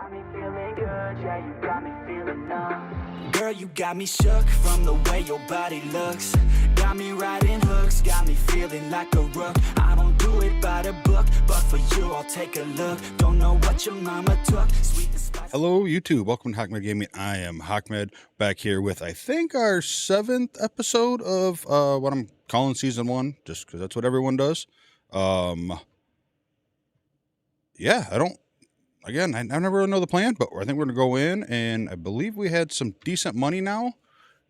got me feeling good, yeah, you got me feeling numb. Girl, you got me shook from the way your body looks. Got me riding hooks, got me feeling like a rook. I don't do it by the book, but for you I'll take a look. Don't know what your mama took, sweet and spicy. Hello YouTube, welcome to Hawkmed Gaming. I am Hawkmed, back here with I think our 7th episode of what I'm calling season 1, just because that's what everyone does. Yeah, I never really know the plan, but I think we're gonna go in, and I believe we had some decent money now,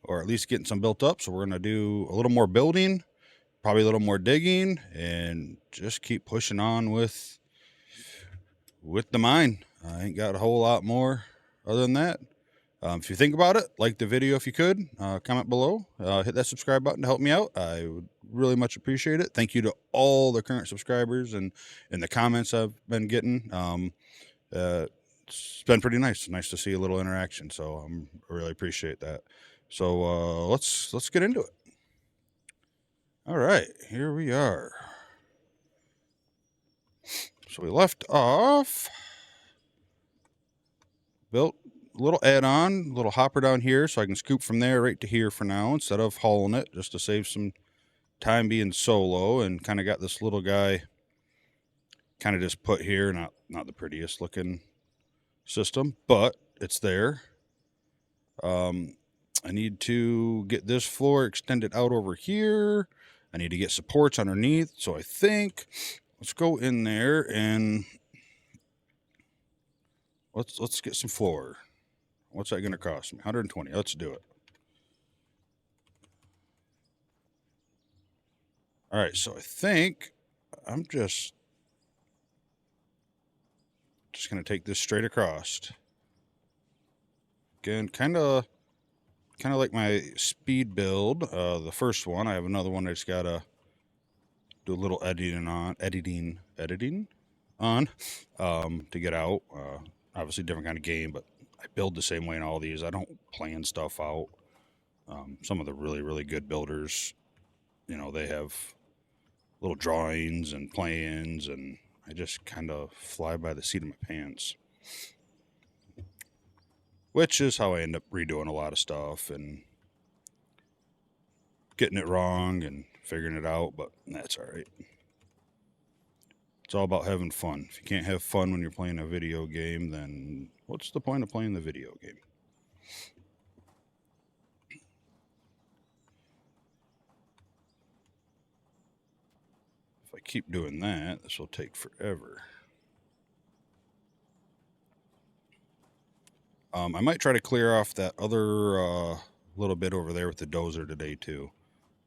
or at least getting some built up, so we're gonna do a little more building, probably a little more digging, and just keep pushing on with the mine. I ain't got a whole lot more other than that. If you think about it, like the video if you could, comment below, hit that subscribe button to help me out. I would really much appreciate it. Thank you to all the current subscribers and the comments I've been getting. It's been pretty nice to see a little interaction, so I really appreciate that. So let's get into it. All right, here we are. So we left off, built a little add-on, little hopper down here, so I can scoop from there right to here for now instead of hauling it, just to save some time being solo. And kind of got this little guy kind of just put here, not the prettiest looking system, but it's there. I need to get this floor extended out over here. I need to get supports underneath, so I think let's go in there and let's get some floor. What's that going to cost me? 120. Let's do it. All right, so I think I'm just going to take this straight across. Again, kind of like my speed build, the first one. I have another one that's got to do a little editing on to get out. Obviously different kind of game, but I build the same way in all these. I don't plan stuff out. Some of the really good builders, you know, they have little drawings and plans, and I just kind of fly by the seat of my pants, which is how I end up redoing a lot of stuff and getting it wrong and figuring it out, but that's all right. It's all about having fun. If you can't have fun when you're playing a video game, then what's the point of playing the video game? If I keep doing that, this will take forever. I might try to clear off that other little bit over there with the dozer today too.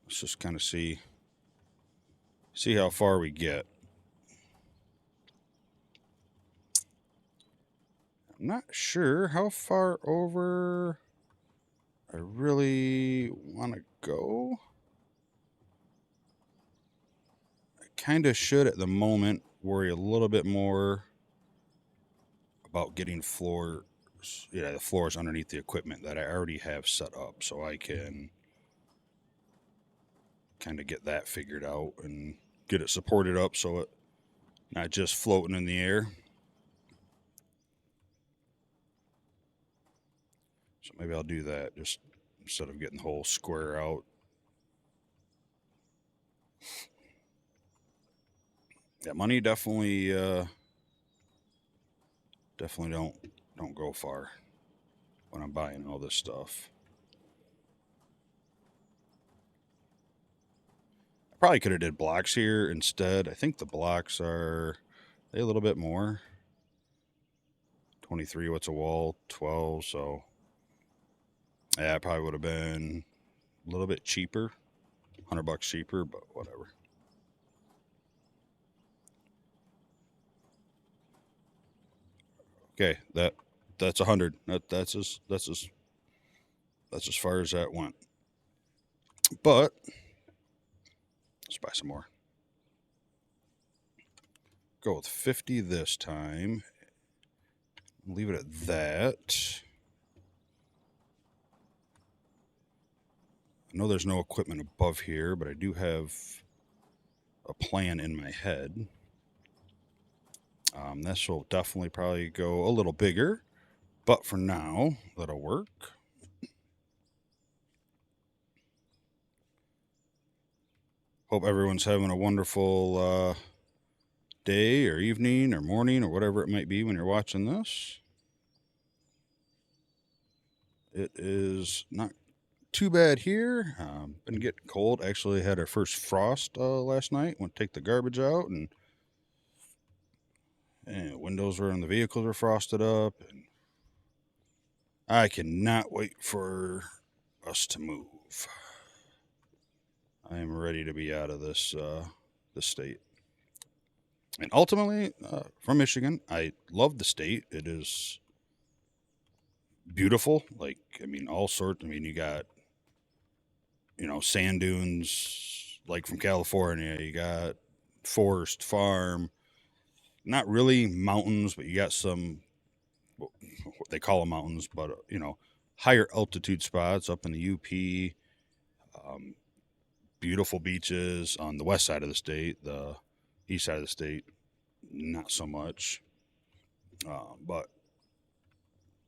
Let's just kind of see how far we get. I'm not sure how far over I really want to go. I kind of should at the moment worry a little bit more about getting the floors underneath the equipment that I already have set up, so I can kind of get that figured out and get it supported up so it not just floating in the air. So maybe I'll do that, just instead of getting the whole square out. Yeah, money definitely don't go far when I'm buying all this stuff. I probably could have did blocks here instead. I think the blocks are a little bit more. 23, what's a wall? 12, so yeah, it probably would have been a little bit cheaper, $100 cheaper, but whatever. Okay, that's 100. That's as far as that went. But let's buy some more. Go with 50 this time. Leave it at that. I know there's no equipment above here, but I do have a plan in my head. This will definitely probably go a little bigger, but for now, that'll work. Hope everyone's having a wonderful day or evening or morning or whatever it might be when you're watching this. It is not too bad here. Been getting cold. Actually had our first frost last night. Went to take the garbage out, and windows were in the vehicles were frosted up. And I cannot wait for us to move. I am ready to be out of this state. And ultimately, from Michigan, I love the state. It is beautiful. Like, I mean, all sorts. I mean, you got, sand dunes, like from California. You got forest, farm, not really mountains, but you got some, what they call them mountains, but, higher altitude spots up in the UP. Beautiful beaches on the west side of the state. The east side of the state, not so much. But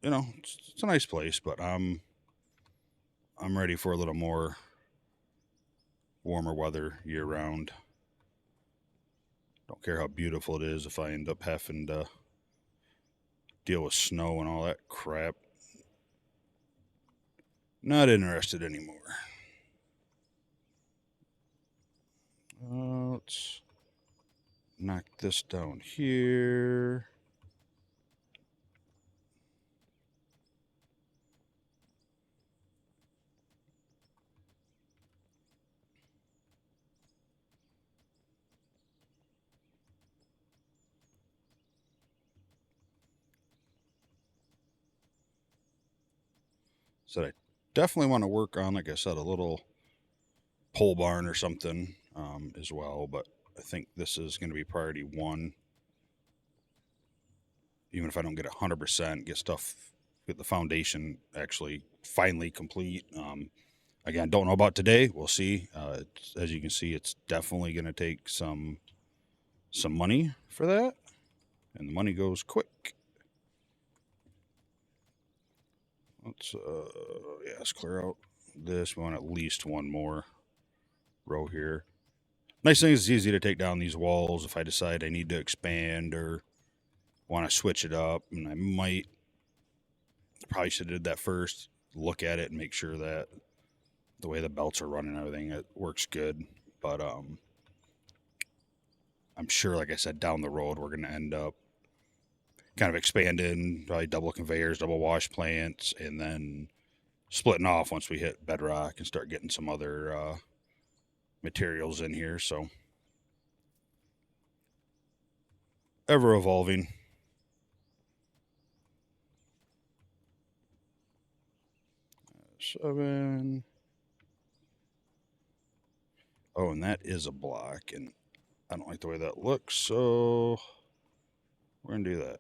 it's a nice place. But I'm ready for a little more warmer weather year round. Don't care how beautiful it is if I end up having to deal with snow and all that crap. Not interested anymore. Let's knock this down here. So I definitely want to work on, like I said, a little pole barn or something as well. But I think this is going to be priority one. Even if I don't get 100%, get the foundation actually finally complete. Again, don't know about today. We'll see. As you can see, it's definitely going to take some money for that, and the money goes quick. Let's clear out this. We want at least one more row here. Nice thing is it's easy to take down these walls if I decide I need to expand or want to switch it up. And probably should have did that first. Look at it and make sure that the way the belts are running and everything, it works good. But I'm sure, like I said, down the road, we're going to end up kind of expanding, probably double conveyors, double wash plants, and then splitting off once we hit bedrock and start getting some other materials in here. So ever evolving. Seven. Oh, and that is a block, and I don't like the way that looks, so we're gonna do that.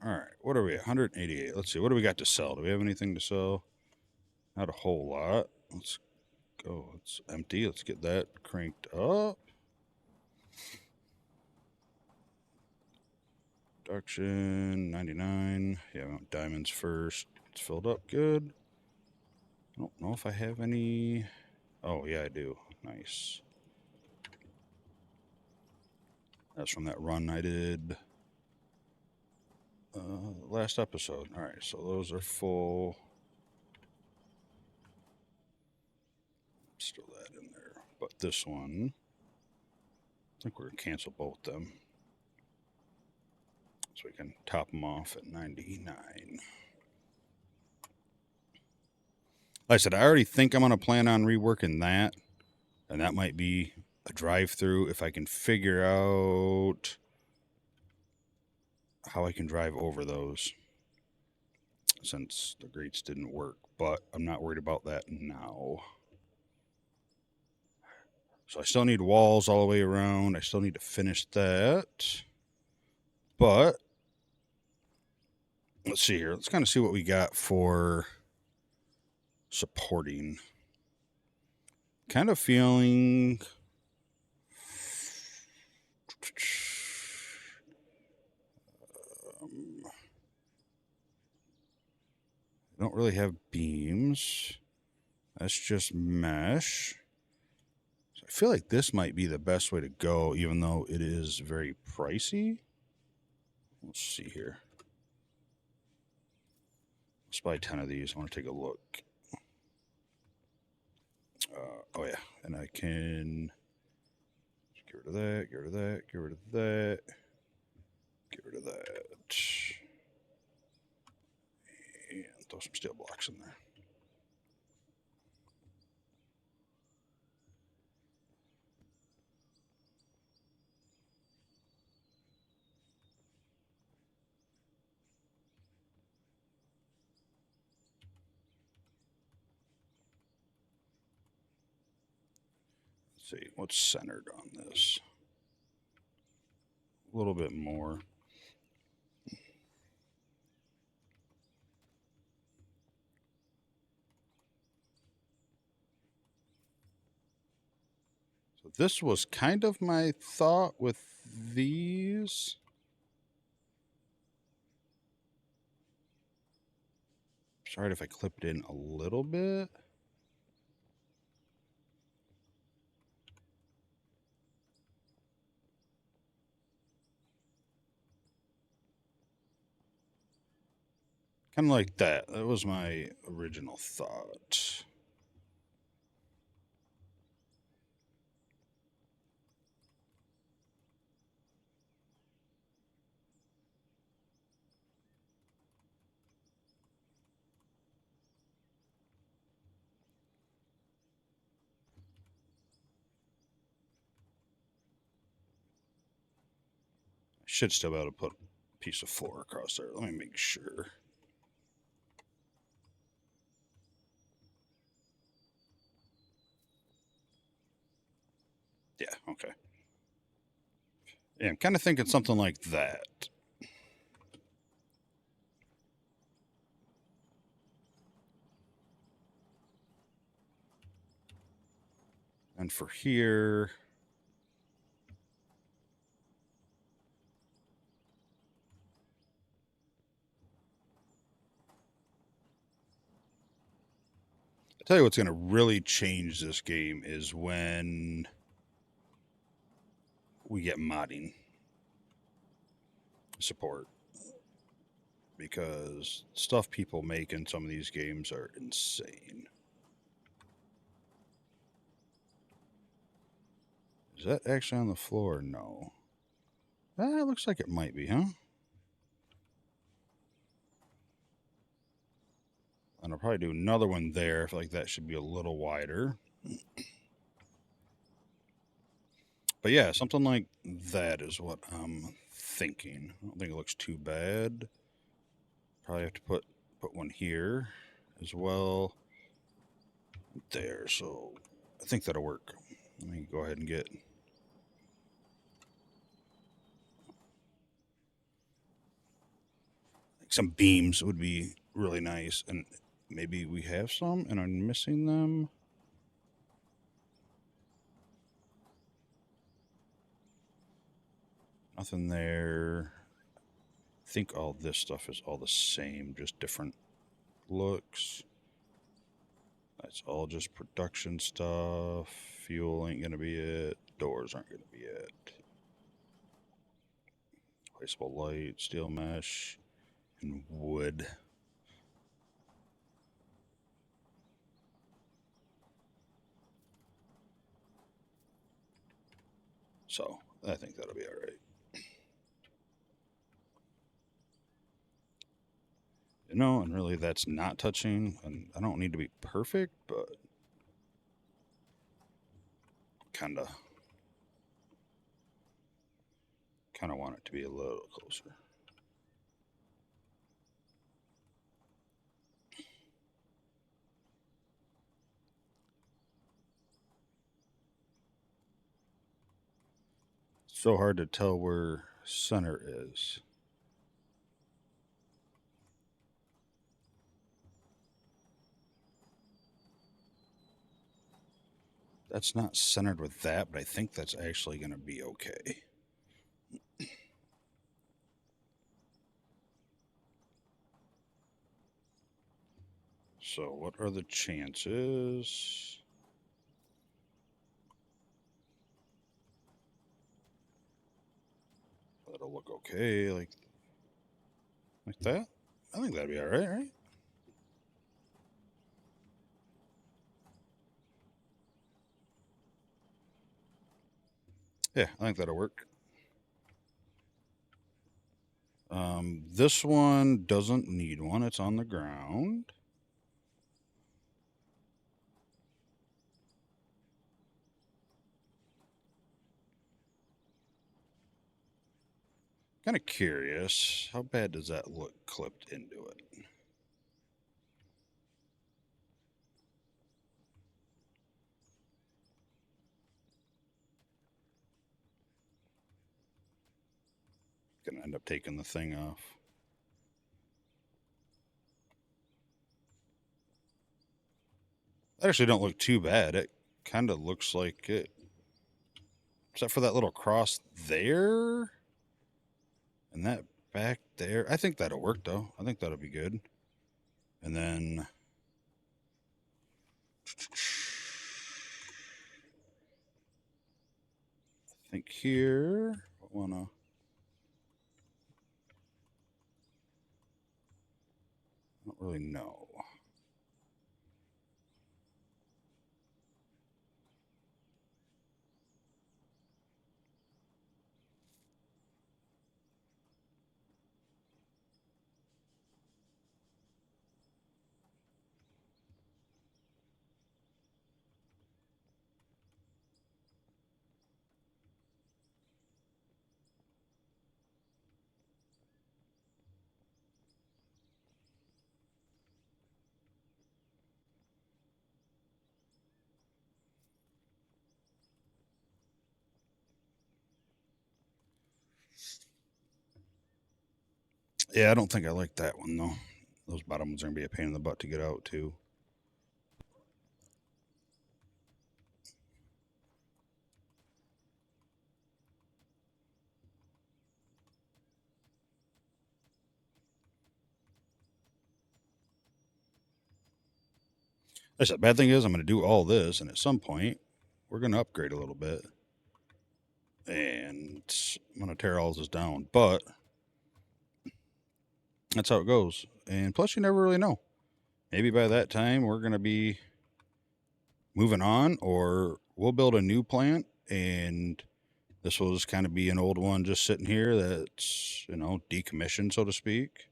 All right, what are we? 188. Let's see. What do we got to sell? Do we have anything to sell? Not a whole lot. Let's go. It's empty. Let's get that cranked up. Production 99. Yeah, we want diamonds first. It's filled up good. I don't know if I have any. Oh, yeah, I do. Nice. That's from that run I did last episode. All right, so those are full. Still that in there. But this one, I think we're going to cancel both them. So we can top them off at 99. Like I said, I already think I'm going to plan on reworking that. And that might be a drive-through if I can figure out how I can drive over those, since the grates didn't work. But I'm not worried about that now. So I still need walls all the way around. I still need to finish that. But let's see here. Let's kind of see what we got for supporting. Kind of feeling Don't really have beams. That's just mesh. So I feel like this might be the best way to go, even though it is very pricey. Let's see here. Let's buy 10 of these. I want to take a look. Oh yeah, and I can get rid of that, get rid of that, get rid of that, get rid of that, and throw some steel blocks in there. Let's see what's centered on this. A little bit more. So this was kind of my thought with these. Sorry if I clipped in a little bit. Kind of like that. That was my original thought. I should still be able to put a piece of floor across there. Let me make sure. Yeah, okay. Yeah, I'm kind of thinking something like that. And for here, I'll tell you what's going to really change this game is when we get modding support. Because stuff people make in some of these games are insane. Is that actually on the floor? No. It looks like it might be, huh? And I'll probably do another one there. I feel like that should be a little wider. But yeah, something like that is what I'm thinking. I don't think it looks too bad. Probably have to put one here as well. There, so I think that'll work. Let me go ahead and get some beams would be really nice, and maybe we have some and I'm missing them. Nothing there. I think all this stuff is all the same, just different looks. That's all just production stuff. Fuel ain't gonna be it. Doors aren't gonna be it. Replaceable light, steel mesh, and wood. So I think that'll be all right. You know, and really that's not touching, and I don't need to be perfect, but kind of want it to be a little closer. So hard to tell where center is. That's not centered with that, but I think that's actually going to be okay. So what are the chances? That'll look okay, like that. I think that'd be all right, right? Yeah, I think that'll work. This one doesn't need one. It's on the ground. Kind of curious. How bad does that look clipped into it? Gonna end up taking the thing off. That actually don't look too bad. It kind of looks like it, except for that little cross there and that back there. I think that'll work though. I think that'll be good. And then I think here I wanna. I don't really know. Yeah, I don't think I like that one though. Those bottom ones are gonna be a pain in the butt to get out too. I said, bad thing is I'm gonna do all this, and at some point we're gonna upgrade a little bit, and I'm gonna tear all this down. But that's how it goes. And plus, you never really know. Maybe by that time we're gonna be moving on, or we'll build a new plant, and this will just kind of be an old one just sitting here that's decommissioned, so to speak.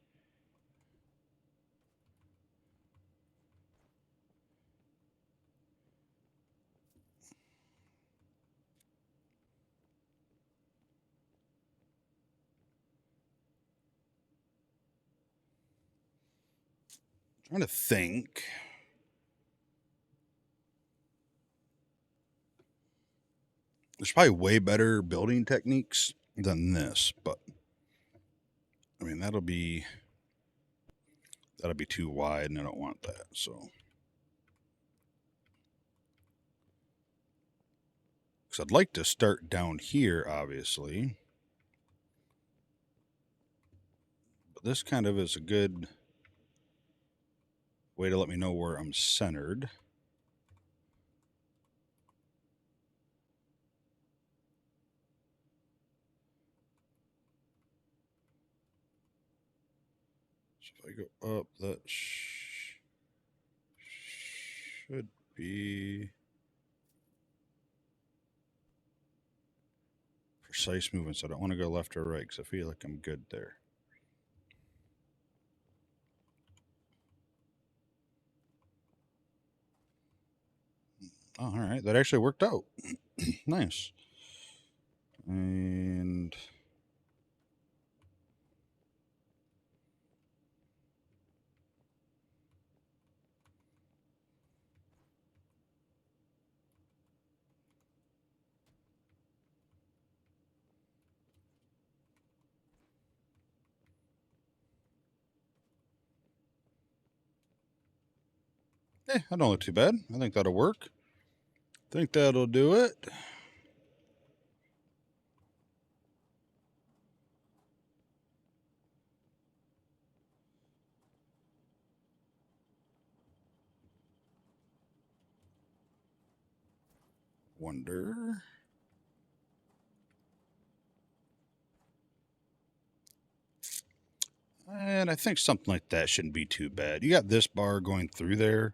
Trying to think. There's probably way better building techniques than this, but I mean that'll be too wide, and I don't want that. So, because I'd like to start down here, obviously, but this kind of is a good way to let me know where I'm centered. So if I go up, that should be precise movement. So I don't want to go left or right because I feel like I'm good there. Oh, all right. That actually worked out. Nice. And I don't look too bad. I think that'll work. I think that'll do it. wonder. And I think something like that shouldn't be too bad. You got this bar going through there,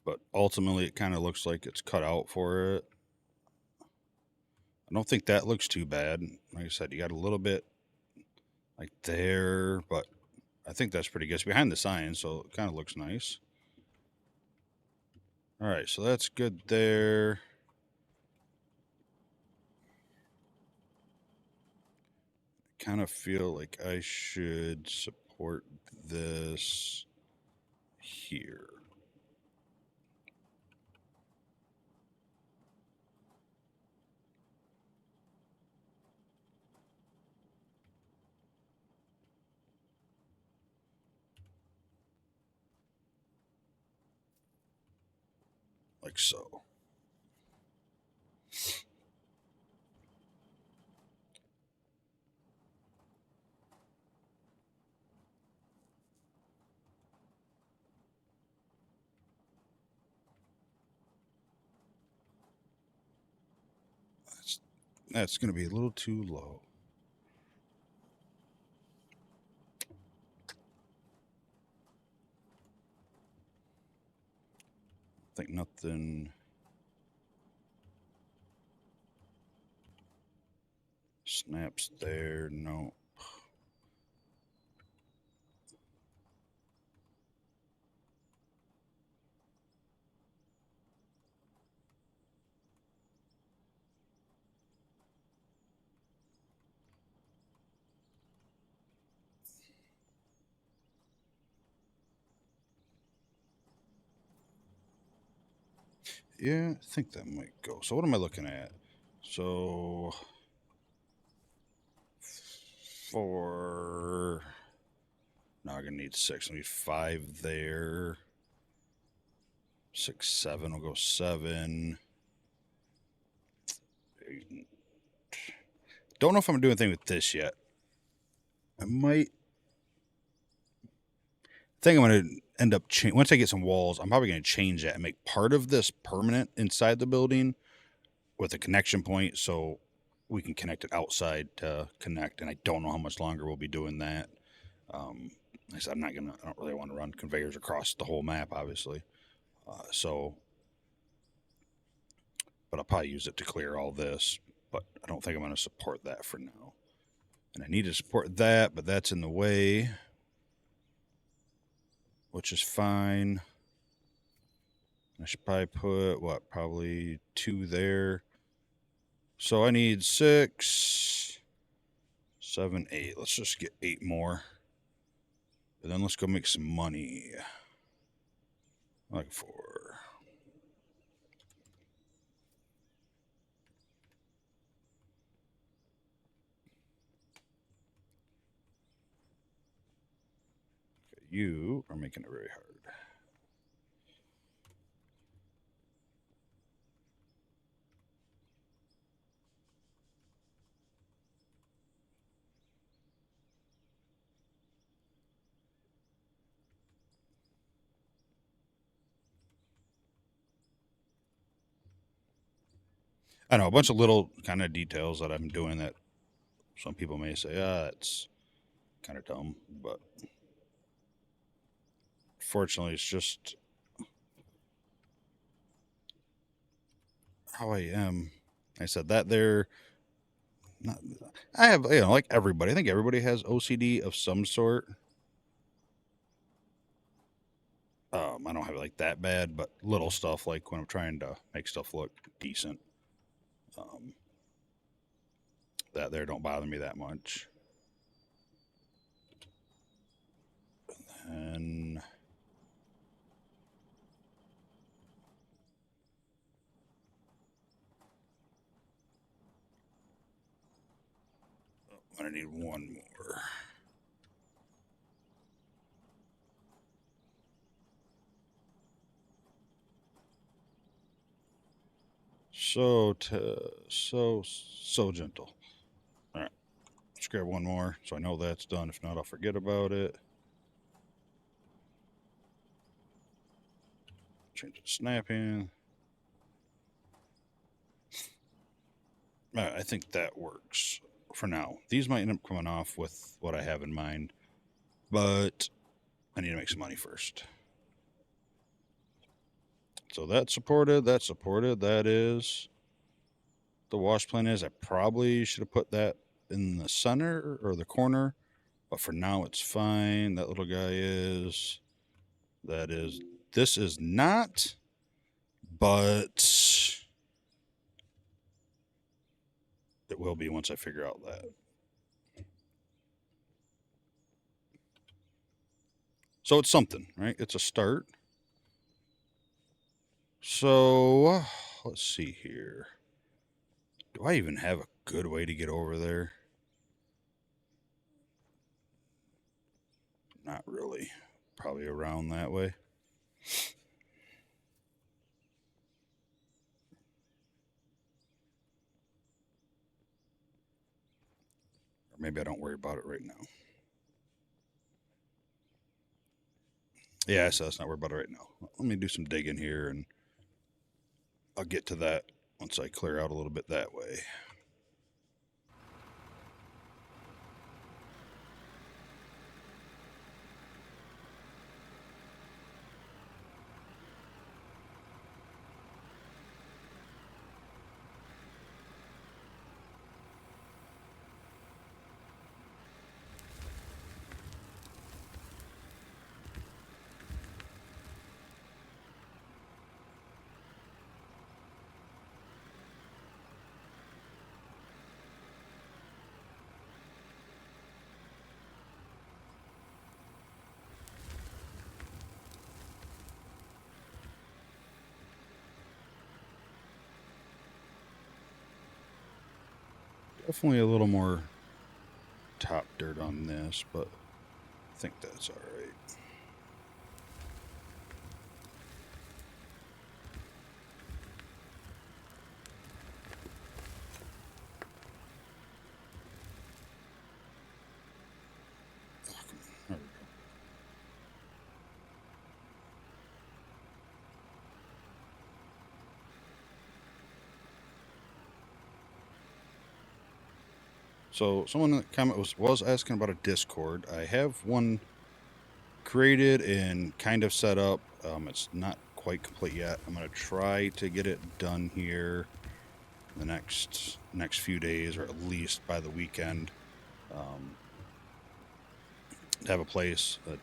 but ultimately it kind of looks like it's cut out for it. I don't think that looks too bad. Like I said, you got a little bit like there, but I think that's pretty good. It's behind the sign, so it kind of looks nice. All right, so that's good there. I kind of feel like I should support this here. Like so. That's going to be a little too low. I think nothing snaps there. No. Yeah, I think that might go. So what am I looking at? So for now, I'm gonna need 6. I need 5 there. 6, 7. We'll go 7. 8. Don't know if I'm gonna do anything with this yet. I might. I think I'm gonna end up once I get some walls. I'm probably gonna change that and make part of this permanent inside the building with a connection point, so we can connect it outside to connect. And I don't know how much longer we'll be doing that. I said I don't really want to run conveyors across the whole map, obviously. But I'll probably use it to clear all this. But I don't think I'm going to support that for now. And I need to support that, but that's in the way, which is fine. I should probably put, probably 2 there. So I need 6, 7, 8. Let's just get 8 more. And then let's go make some money. Like 4. Okay, you are making it very hard. I know a bunch of little kind of details that I'm doing that some people may say, that's kind of dumb, but fortunately, it's just how I am. I said that there. Not, I have, like everybody. I think everybody has OCD of some sort. I don't have it like that bad, but little stuff like when I'm trying to make stuff look decent. That there don't bother me that much. And I'm gonna need 1 more. So gentle. All right, let's grab 1 more so I know that's done. If not, I'll forget about it. change it to snapping. All right, I think that works for now. These might end up coming off with what I have in mind, but I need to make some money first. So that's supported, that's supported. That is the wash plan is. I probably should have put that in the center or the corner, but for now it's fine. That little guy is. That is. This is not, but it will be once I figure out that. So it's something, right? It's a start. So let's see here. Do I even have a good way to get over there? Not really. Probably around that way. Or maybe I don't worry about it right now. Yeah, so let's not worry about it right now. Let me do some digging here, and I'll get to that once I clear out a little bit that way. Definitely a little more top dirt on this, but I think that's all right. Oh, come on. There we go. So someone in the comment was asking about a Discord. I have one created and kind of set up. It's not quite complete yet. I'm gonna try to get it done here the next few days, or at least by the weekend. To have a place that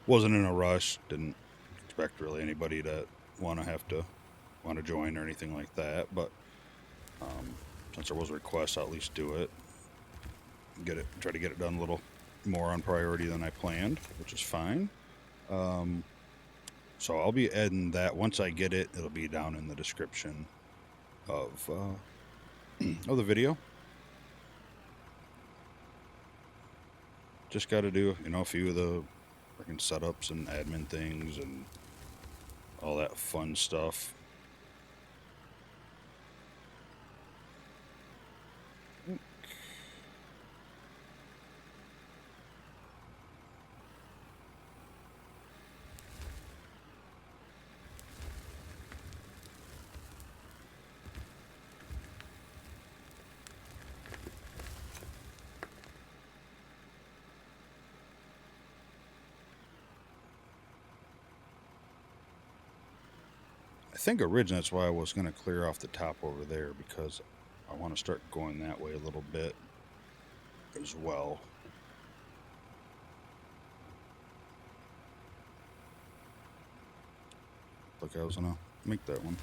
wasn't in a rush. Didn't expect really anybody to want to join or anything like that. But since there was a request, I'll at least do it. Try to get it done a little more on priority than I planned, which is fine. So I'll be adding that. Once I get it, it'll be down in the description of of the video. Just got to do, a few of the freaking setups and admin things and all that fun stuff. I think originally that's why I was going to clear off the top over there, because I want to start going that way a little bit as well. Look, I was going to make that one.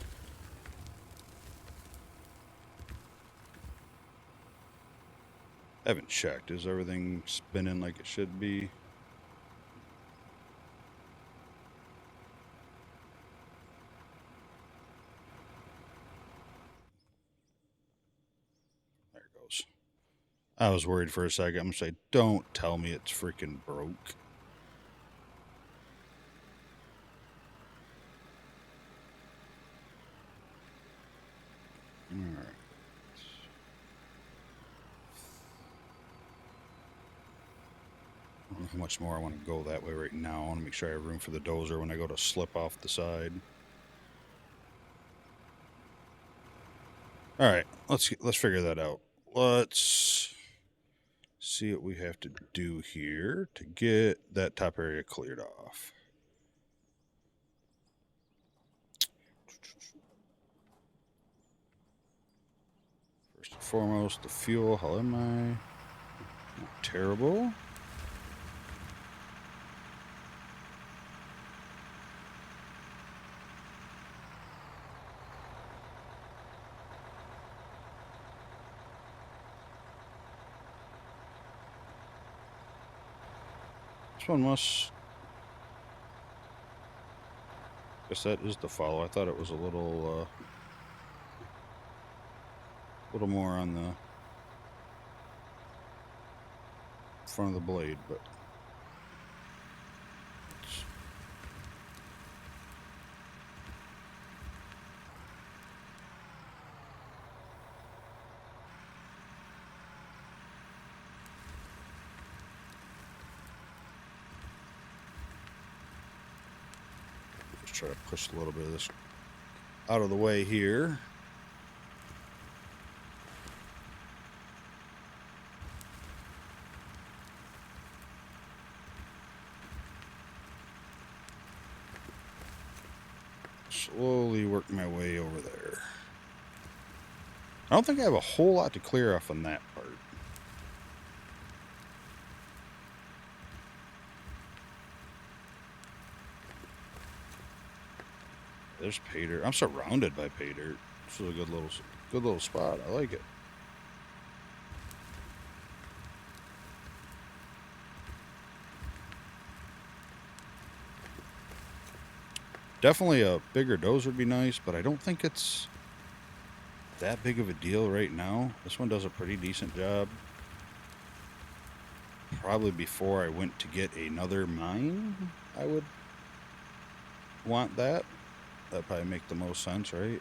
I haven't checked. Is everything spinning like it should be? There it goes. I was worried for a second. I'm going to say, don't tell me it's freaking broke. Alright. I don't know how much more I want to go that way right now. I want to make sure I have room for the dozer when I go to slip off the side. All right, let's figure that out. Let's see what we have to do here to get that top area cleared off. First and foremost, the fuel. How am I? Not terrible. This one must. Guess that is the follow. I thought it was a little more on the front of the blade, but just try to push a little bit of this out of the way here. Slowly work my way over there. I don't think I have a whole lot to clear off on that part. There's pay dirt. I'm surrounded by pay dirt. This is a good little spot. I like it. Definitely a bigger dozer would be nice, but I don't think it's that big of a deal right now. This one does a pretty decent job. Probably before I went to get another mine, I would want that. That'd probably make the most sense, right?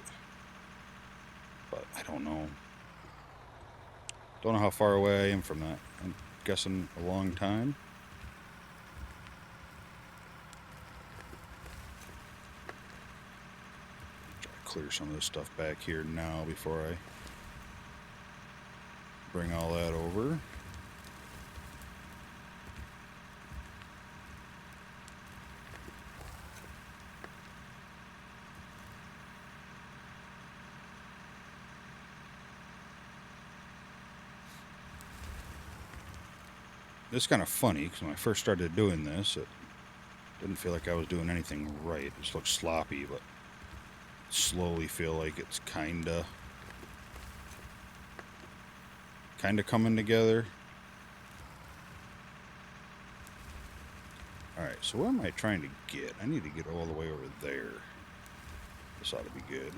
But I don't know. Don't know how far away I am from that. I'm guessing a long time. Try to clear some of this stuff back here now before I bring all that over. It's kind of funny because when I first started doing this, it didn't feel like I was doing anything right. It just looked sloppy, but slowly feel like it's kind of coming together. All right, so where am I trying to get? I need to get all the way over there. This ought to be good.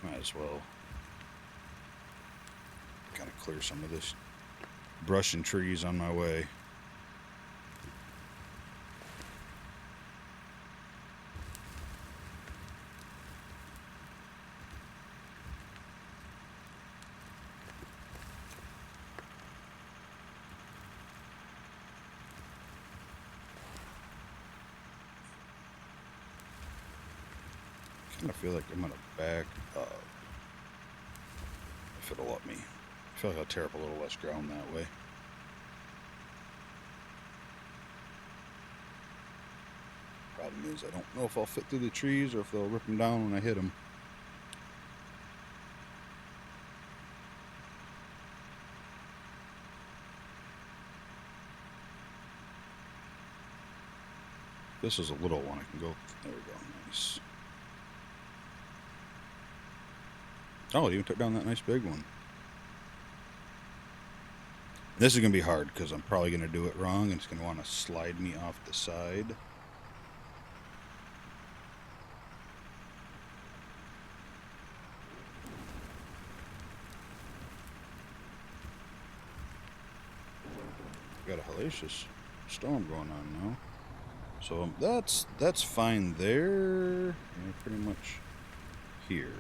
Might as well kind of clear some of this brush and trees on my way. I kind of feel like I'm gonna back up if it'll let me. I feel like I'll tear up a little less ground that way. Problem is, I don't know if I'll fit through the trees or if they'll rip them down when I hit them. This is a little one. I can go. There we go. Nice. Oh, it even took down that nice big one. This is going to be hard because I'm probably going to do it wrong and it's going to want to slide me off the side. Got a hellacious storm going on now. So that's fine there. And pretty much here.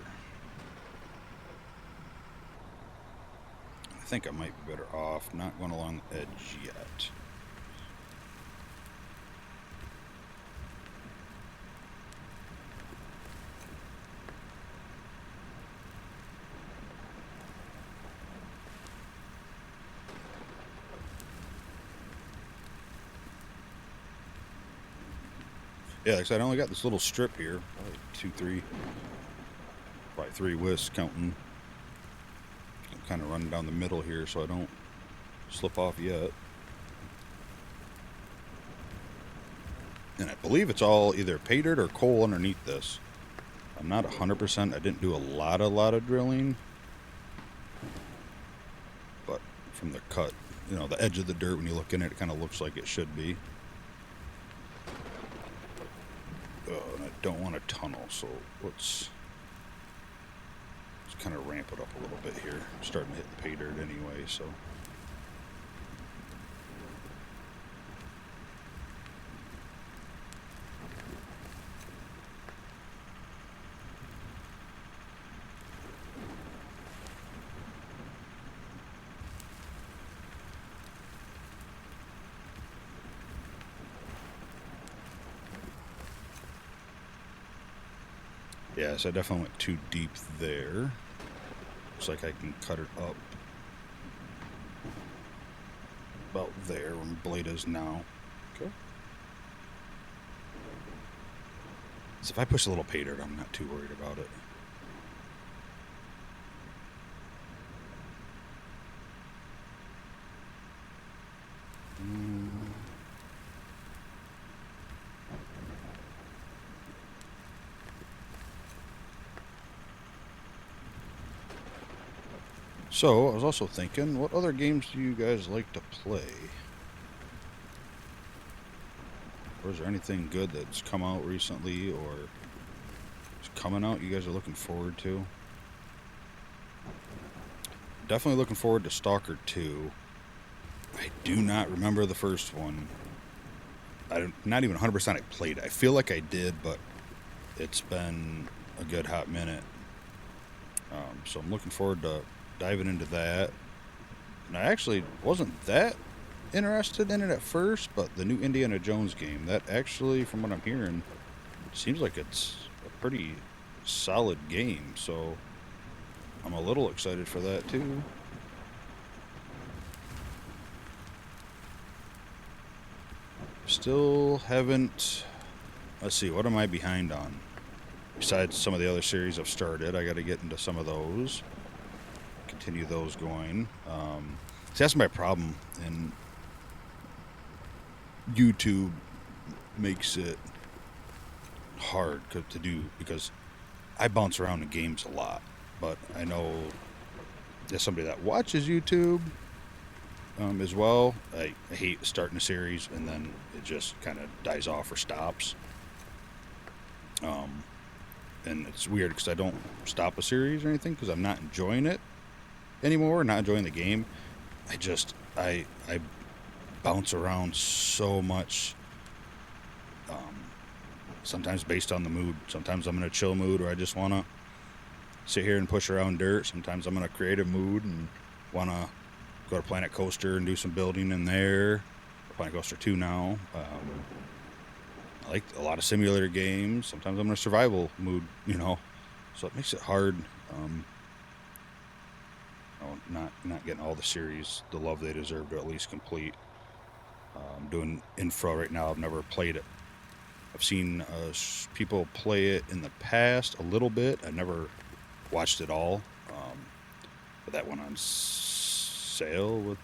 I think I might be better off not going along the edge yet. Yeah, like I said, I only got this little strip here. Probably 2, 3, probably 3 whisks counting. I'm kind of running down the middle here so I don't slip off yet. And I believe it's all either pay dirt or coal underneath this. I'm not 100%. I didn't do a lot of drilling. But from the cut, you know, the edge of the dirt, when you look in it, it kind of looks like it should be. And I don't want a tunnel, so let's kind of ramp it up a little bit here. I'm starting to hit the pay dirt anyway, so. Yeah, so I definitely went too deep there. Looks like I can cut it up about there where my blade is now. Okay. So if I push a little pay dirt, I'm not too worried about it. So, I was also thinking, what other games do you guys like to play? Or is there anything good that's come out recently or is coming out you guys are looking forward to? Definitely looking forward to Stalker 2. I do not remember the first one. I'm not even 100% I played it. I feel like I did, but it's been a good hot minute. So I'm looking forward to diving into that. And I actually wasn't that interested in it at first, but the new Indiana Jones game, that actually, from what I'm hearing, seems like it's a pretty solid game. So I'm a little excited for that too. Still haven't. Let's see, what am I behind on? Besides some of the other series I've started, I got to get into some of those. Continue those going. See, that's my problem. And YouTube makes it hard to do because I bounce around in games a lot. But I know as somebody that watches YouTube as well, I hate starting a series and then it just kind of dies off or stops. And it's weird because I don't stop a series or anything because I'm not enjoying it anymore, not enjoying the game. I bounce around so much. Sometimes based on the mood. Sometimes I'm in a chill mood or I just want to sit here and push around dirt. Sometimes I'm in a creative mood and want to go to Planet Coaster and do some building in there. Planet Coaster 2 now. I like a lot of simulator games. Sometimes I'm in a survival mood, you know. So it makes it hard. Not getting all the series the love they deserve to at least complete. I'm doing Infra right now. I've never played it. I've seen people play it in the past a little bit. I never watched it all. But that went on sale with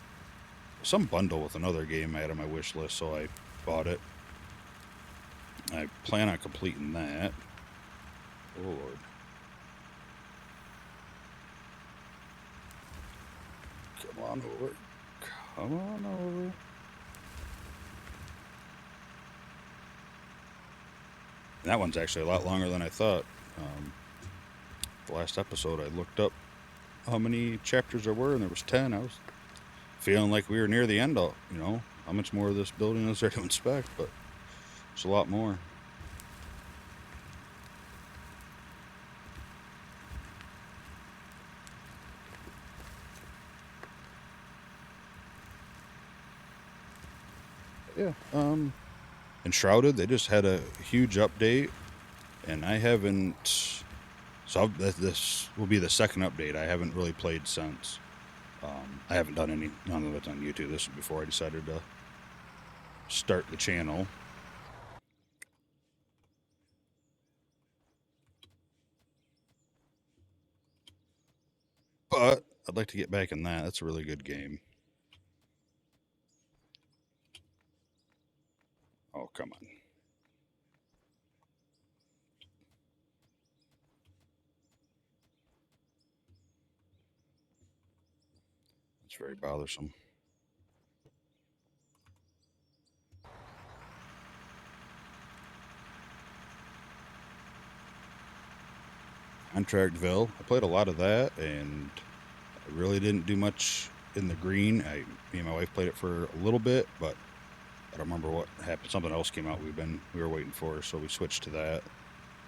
some bundle with another game I had on my wish list, so I bought it. I plan on completing that. Oh, Lord. Come on over. Come on over. And that one's actually a lot longer than I thought. The last episode, I looked up how many chapters there were, and there was 10. I was feeling like we were near the end of, you know, how much more of this building is there to inspect, but there's a lot more. Yeah. Enshrouded, they just had a huge update, and I haven't. So this will be the second update. I haven't really played since. I haven't done none of it on YouTube. This was before I decided to start the channel. But I'd like to get back in that. That's a really good game. Oh, come on. It's very bothersome. Contractville. I played a lot of that, and I really didn't do much in the green. Me and my wife played it for a little bit, but I don't remember what happened. Something else came out. We were waiting for, so we switched to that.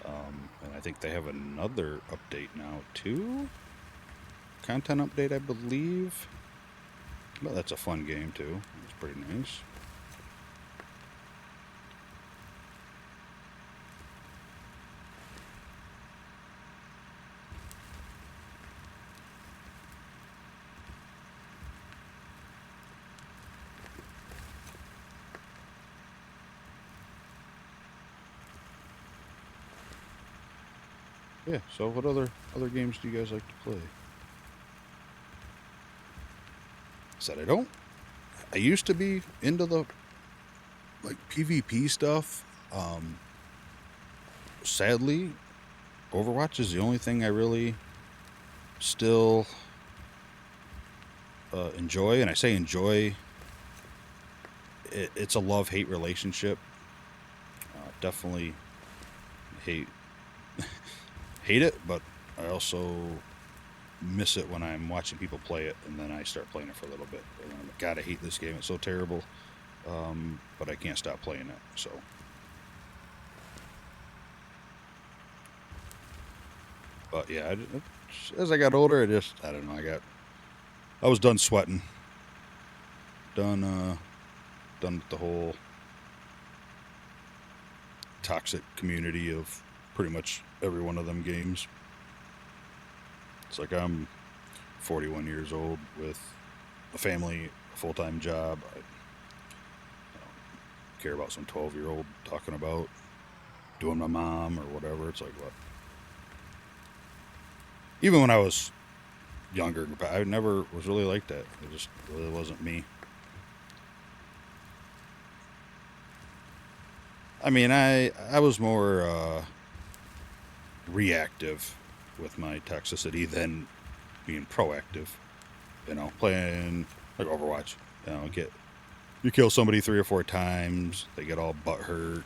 And I think they have another update now too. Content update, I believe. But that's a fun game too. It's pretty nice. Yeah. So, what other games do you guys like to play? Said I don't. I used to be into the like PvP stuff. Sadly, Overwatch is the only thing I really still enjoy, and I say enjoy. It's a love-hate relationship. Definitely hate hate it, but I also miss it when I'm watching people play it, and then I start playing it for a little bit. And I'm like, God, I hate this game. It's so terrible, but I can't stop playing it. So, but yeah, as I got older, I don't know. I was done sweating, done with the whole toxic community of pretty much every one of them games. It's like I'm 41 years old with a family, a full-time job. I don't care about some 12-year-old talking about doing my mom or whatever. It's like, what? Even when I was younger, I never was really like that. It just really wasn't me. I mean, I was more reactive with my toxicity than being proactive. You know, playing like Overwatch. You kill somebody 3 or 4 times, they get all butthurt.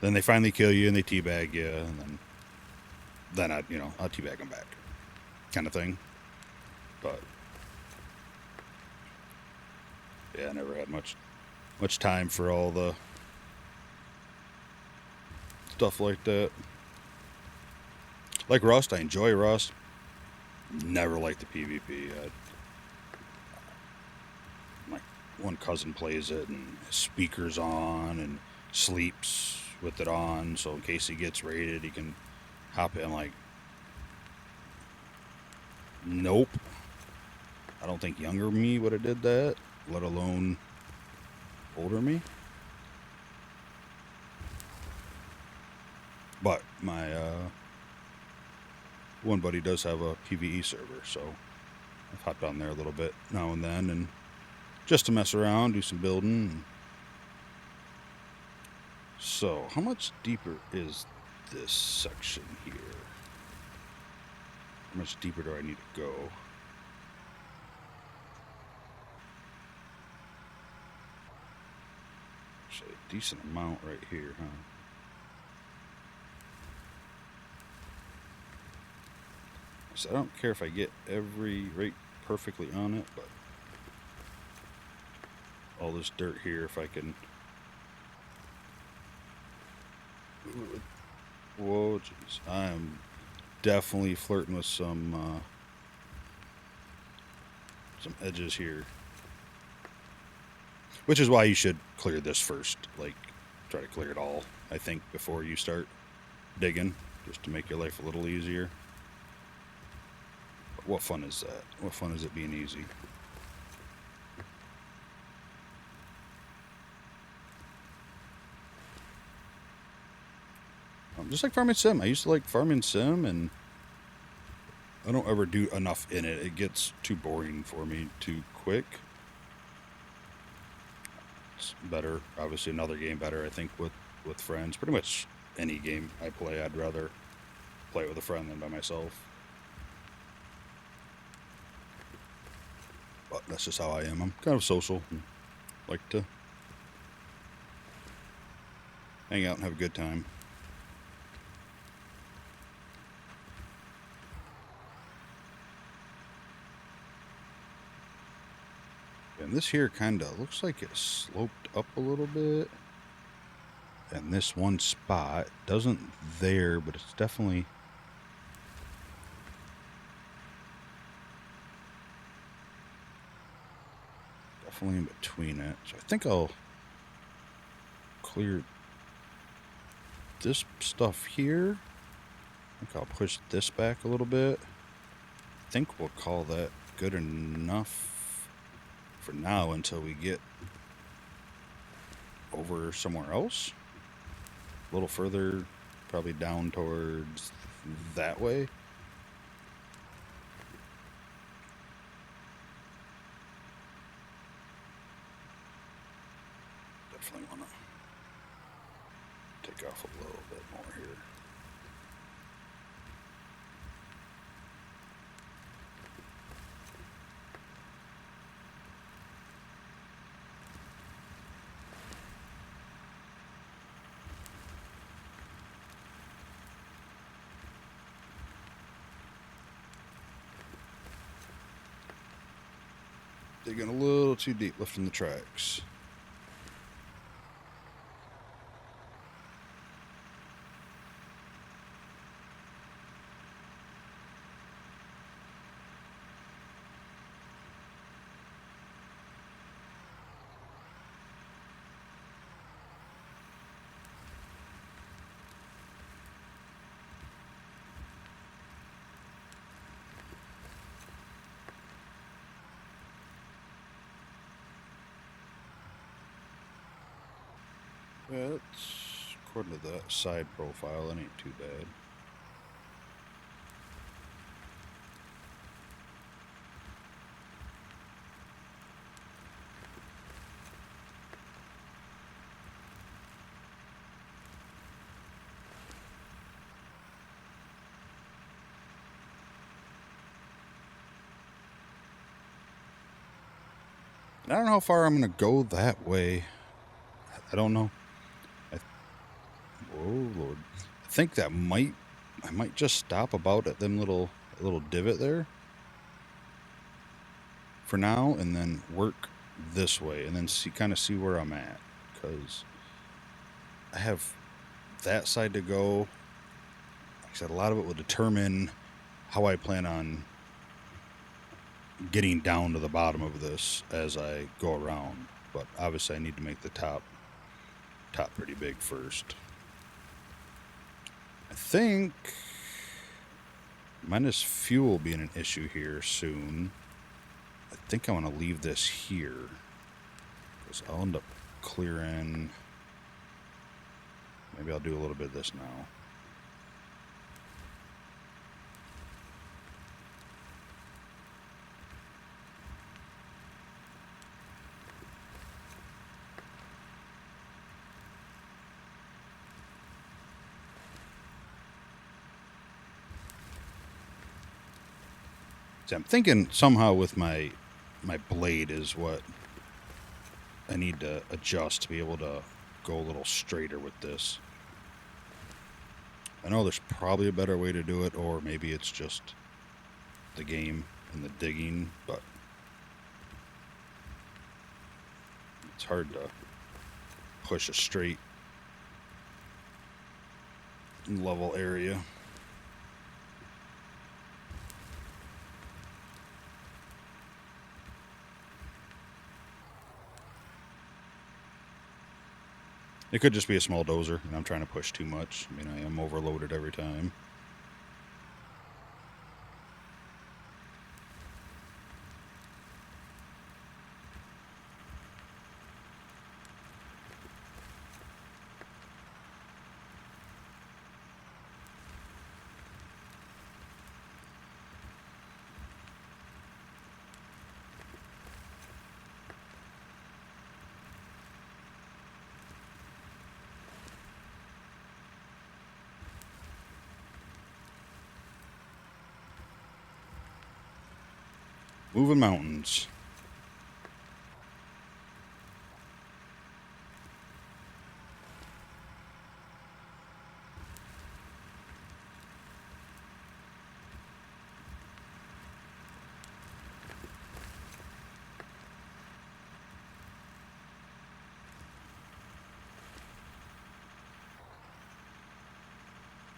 Then they finally kill you and they teabag you, and then I'll teabag them back, kind of thing. But yeah, I never had much time for all the stuff like that. Like Rust, I enjoy Rust. Never liked the PvP. My one cousin plays it and his speakers on and sleeps with it on, so in case he gets raided, he can hop in. Like, nope. I don't think younger me would have did that, let alone older me. But my one buddy does have a PvE server, so I've hopped on there a little bit now and then, and just to mess around, do some building. So, how much deeper is this section here? How much deeper do I need to go? Actually, a decent amount right here, huh? So I don't care if I get every rate perfectly on it, but all this dirt here, if I can... Whoa, jeez. I am definitely flirting with some edges here. Which is why you should clear this first. Like, try to clear it all, I think, before you start digging, just to make your life a little easier. But what fun is that? What fun is it being easy? Just like Farming Sim. I used to like Farming Sim, and I don't ever do enough in it. It gets too boring for me too quick. It's better, obviously another game better, I think, with friends. Pretty much any game I play, I'd rather play with a friend than by myself. But that's just how I am. I'm kind of social and like to hang out and have a good time. And this here kind of looks like it sloped up a little bit. And this one spot doesn't there, but it's definitely in between it. So I think I'll clear this stuff here. I think I'll push this back a little bit. I think we'll call that good enough for now until we get over somewhere else. A little further, probably down towards that way. Definitely want to take off a little bit more here. Digging a little too deep, lifting the tracks. That's, according to that side profile, that ain't too bad. I don't know how far I'm going to go that way. I don't know. Oh, Lord. I think I might just stop about at them little divot there for now, and then work this way, and then kind of see where I'm at, because I have that side to go. Like I said, a lot of it will determine how I plan on getting down to the bottom of this as I go around. But obviously, I need to make the top pretty big first. I think, minus fuel being an issue here soon, I think I want to leave this here, because I'll end up clearing. Maybe I'll do a little bit of this now. See, I'm thinking somehow with my blade is what I need to adjust to be able to go a little straighter with this. I know there's probably a better way to do it, or maybe it's just the game and the digging, but it's hard to push a straight level area. It could just be a small dozer, and I'm trying to push too much. I mean, I am overloaded every time. Moving mountains.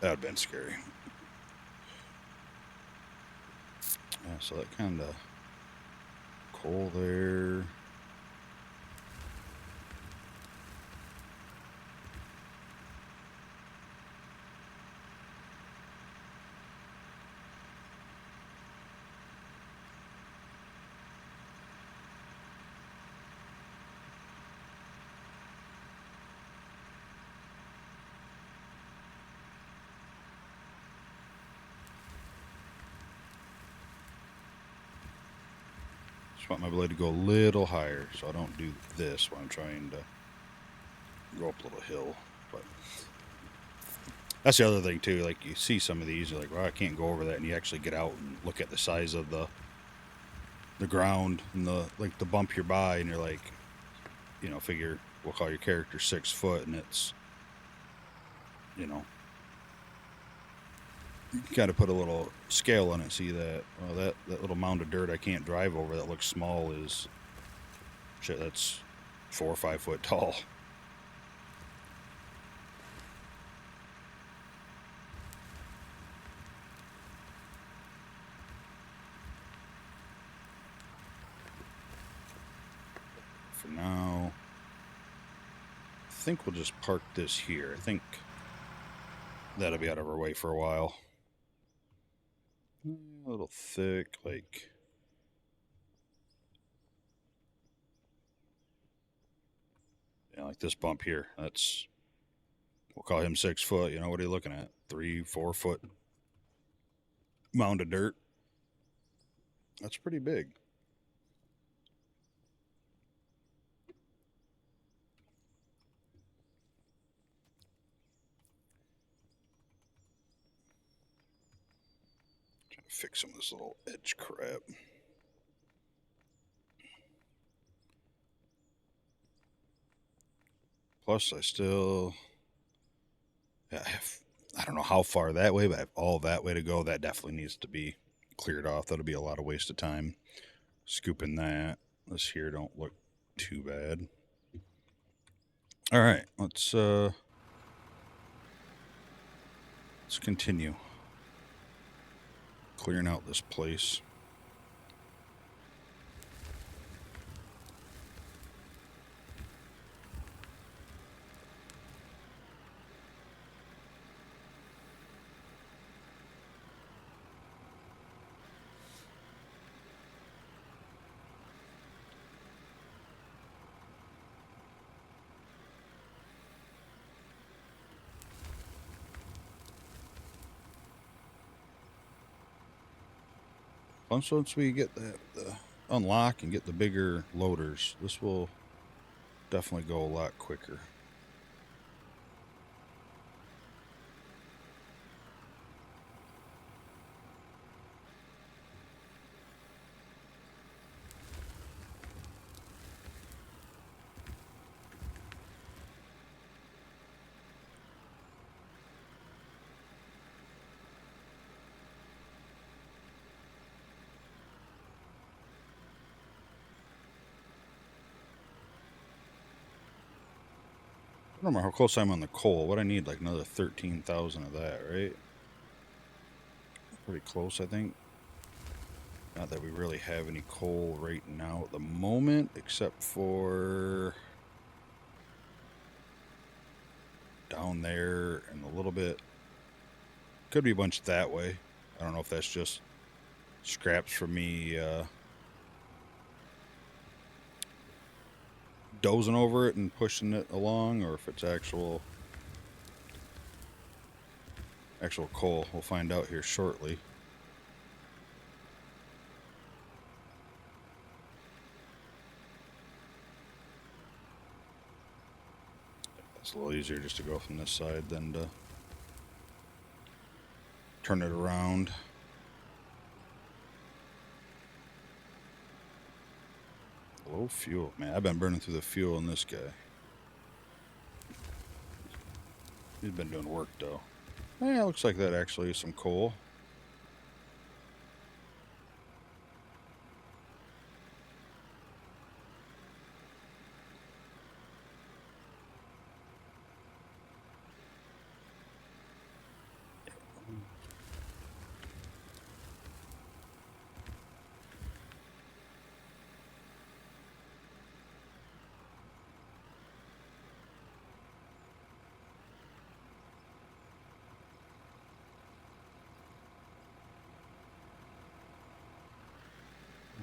That would have been scary. Yeah, so that kind of coal there. Just want my blade to go a little higher so I don't do this when I'm trying to go up a little hill. But that's the other thing too. Like you see some of these, you're like, well, I can't go over that, and you actually get out and look at the size of the ground and the bump you're by, and you're like, figure we'll call your character 6 foot, and it's, you got to put a little scale on it. See that? Well, that little mound of dirt I can't drive over that looks small is shit. That's 4 or 5 foot tall. For now, I think we'll just park this here. I think that'll be out of our way for a while. A little thick, like this bump here. That's, we'll call him 6 foot. What are you looking at? 3, 4 foot mound of dirt. That's pretty big. Trying to fix some of this little edge crap. Plus, I still, I don't know how far that way, but I have all that way to go. That definitely needs to be cleared off. That'll be a lot of waste of time scooping that. This here don't look too bad. All right, let's continue clearing out this place. Once we get that unlock and get the bigger loaders, this will definitely go a lot quicker. I don't know how close I'm on the coal. What I need, like another 13,000 of that, right? Pretty close, I think. Not that we really have any coal right now at the moment, except for down there and a little bit. Could be a bunch that way. I don't know if that's just scraps from me dozing over it and pushing it along, or if it's actual coal. We'll find out here shortly. It's a little easier just to go from this side than to turn it around. Low fuel. Man, I've been burning through the fuel in this guy. He's been doing work, though. Yeah, looks like that actually is some coal.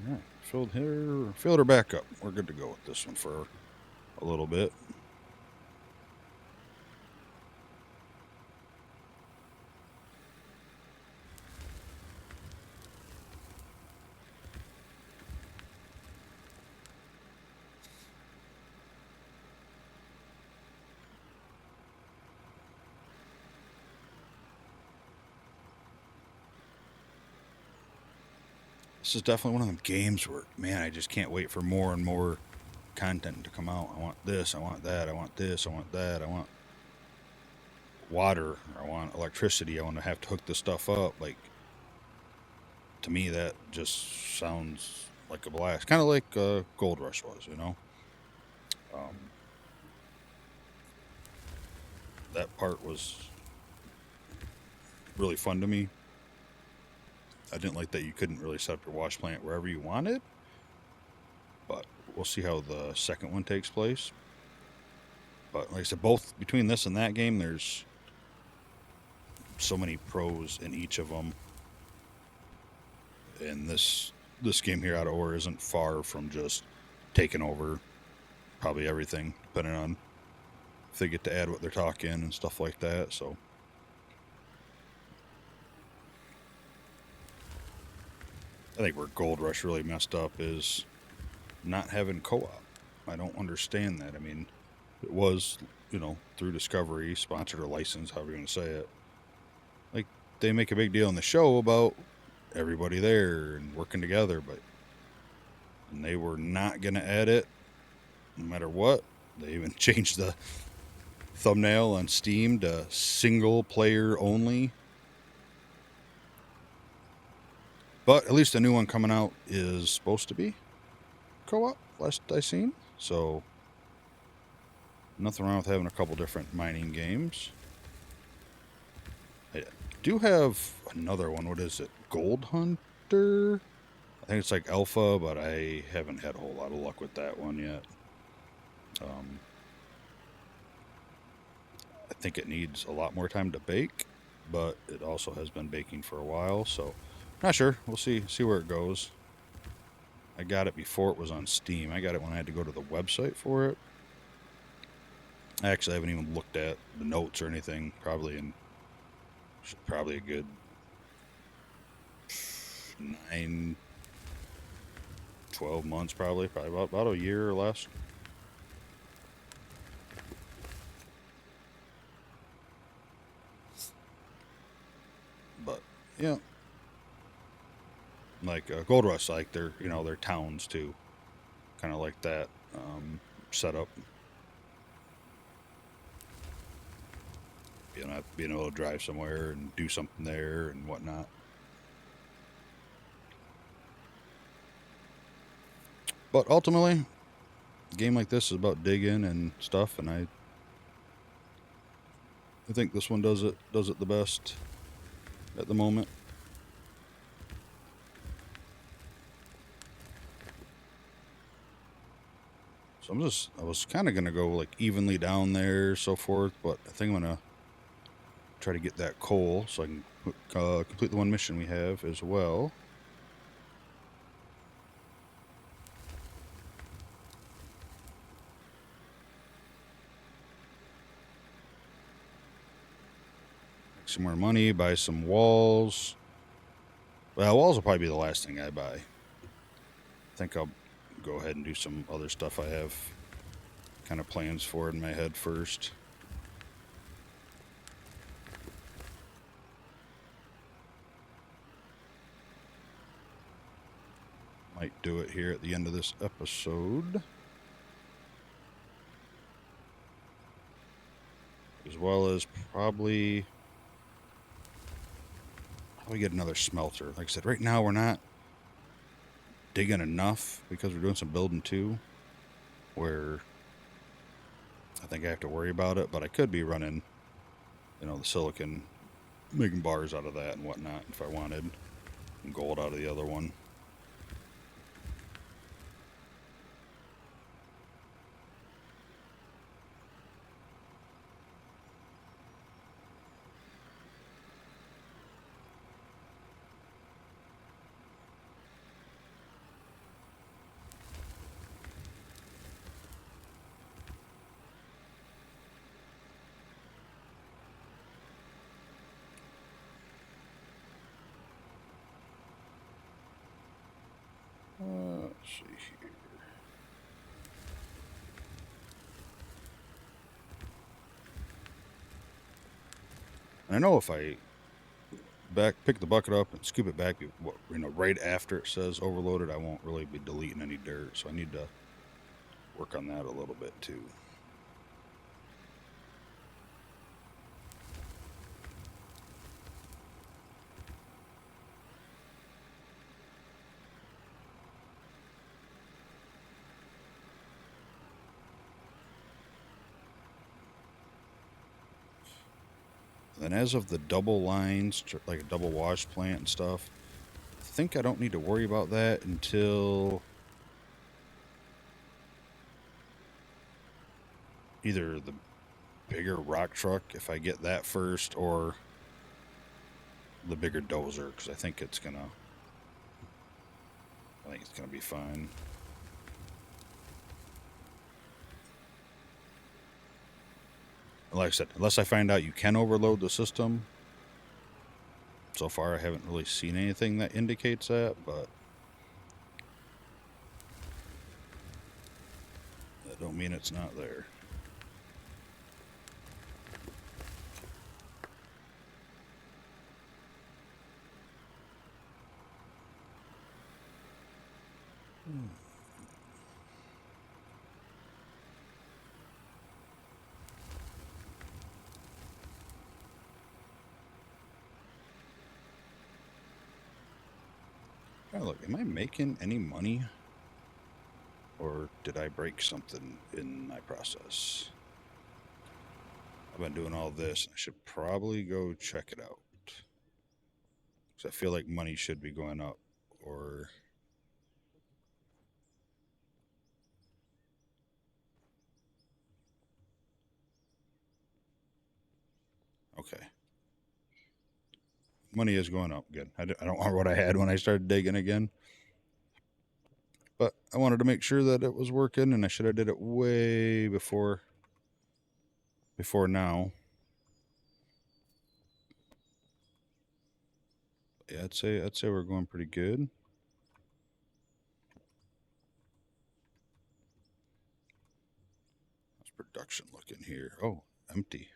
All right, filled her back up. We're good to go with this one for a little bit. This is definitely one of them games where, man, I just can't wait for more and more content to come out. I want this, I want that, I want this, I want that, I want water, I want electricity, I want to have to hook this stuff up. Like, to me, that just sounds like a blast. Kind of like Gold Rush was, you know? Um, that part was really fun to me. I didn't like that you couldn't really set up your wash plant wherever you wanted, but we'll see how the second one takes place. But like I said, both between this and that game, there's so many pros in each of them, and this game here out of Ore isn't far from just taking over probably everything, depending on if they get to add what they're talking and stuff like that. So I think where Gold Rush really messed up is not having co-op. I don't understand that. I mean, it was, through Discovery, sponsored or licensed, however you want to say it. Like, they make a big deal in the show about everybody there and working together, and they were not going to add it no matter what. They even changed the thumbnail on Steam to single player only. But at least the new one coming out is supposed to be co-op, last I seen. So nothing wrong with having a couple different mining games. I do have another one. What is it? Gold Hunter? I think it's like alpha, but I haven't had a whole lot of luck with that one yet. I think it needs a lot more time to bake, but it also has been baking for a while, so not sure. We'll see where it goes. I got it before it was on Steam. I got it when I had to go to the website for it. I actually haven't even looked at the notes or anything. Probably a good 9, 12 months, probably about a year or less. But yeah, like Gold Rush, like their towns too, kind of like that setup. Being able to drive somewhere and do something there and whatnot. But ultimately, a game like this is about digging and stuff, and I think this one does it the best at the moment. So I was kind of gonna go like evenly down there, so forth, but I think I'm gonna try to get that coal so I can complete the one mission we have as well. Make some more money, buy some walls. Well, walls will probably be the last thing I buy. I think I'll go ahead and do some other stuff I have kind of plans for in my head first. Might do it here at the end of this episode. As well as probably get another smelter. Like I said, right now we're not digging enough because we're doing some building too, where I think I have to worry about it, but I could be running, the silicon, making bars out of that and whatnot if I wanted, and gold out of the other one. Let's see here. And I know if I pick the bucket up and scoop it back, right after it says overloaded, I won't really be deleting any dirt. So I need to work on that a little bit too. And as of the double lines, like a double wash plant and stuff, I think I don't need to worry about that until either the bigger rock truck, if I get that first, or the bigger dozer, because I think it's gonna be fine. Like I said, unless I find out you can overload the system, so far I haven't really seen anything that indicates that, but that don't mean it's not there. Oh, look, am I making any money? Or did I break something in my process? I've been doing all this. I should probably go check it out. Because I feel like money should be going up. Or... okay. Money is going up. Good. I don't remember what I had when I started digging again. But I wanted to make sure that it was working, and I should have did it way before now. Yeah, I'd say we're going pretty good. How's production looking here? Oh, empty.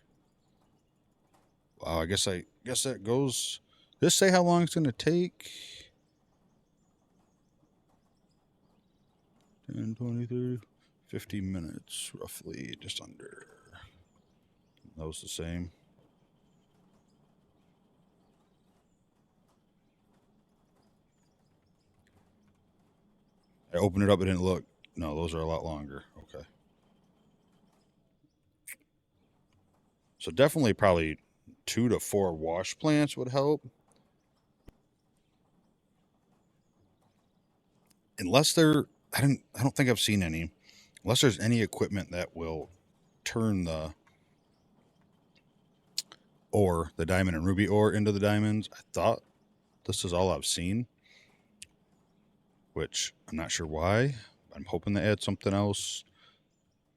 Wow, I guess that goes. Does this say how long it's going to take? 10, 20, 30, 50 minutes, roughly, just under. That was the same. I opened it up, it didn't look. No, those are a lot longer. Okay. So definitely probably 2 to 4 wash plants would help. Unless I don't think I've seen any. Unless there's any equipment that will turn the ore, the diamond and ruby ore, into the diamonds. I thought this is all I've seen, which I'm not sure why. I'm hoping to add something else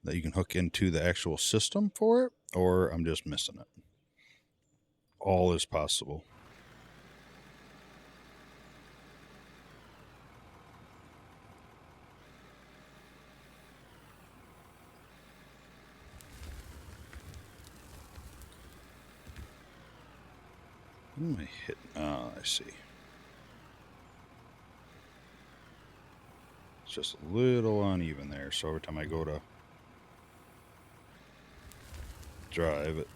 that you can hook into the actual system for it, or I'm just missing it. All is possible. What am I hitting? Oh, I see. just a little uneven there, so every time I go to drive, it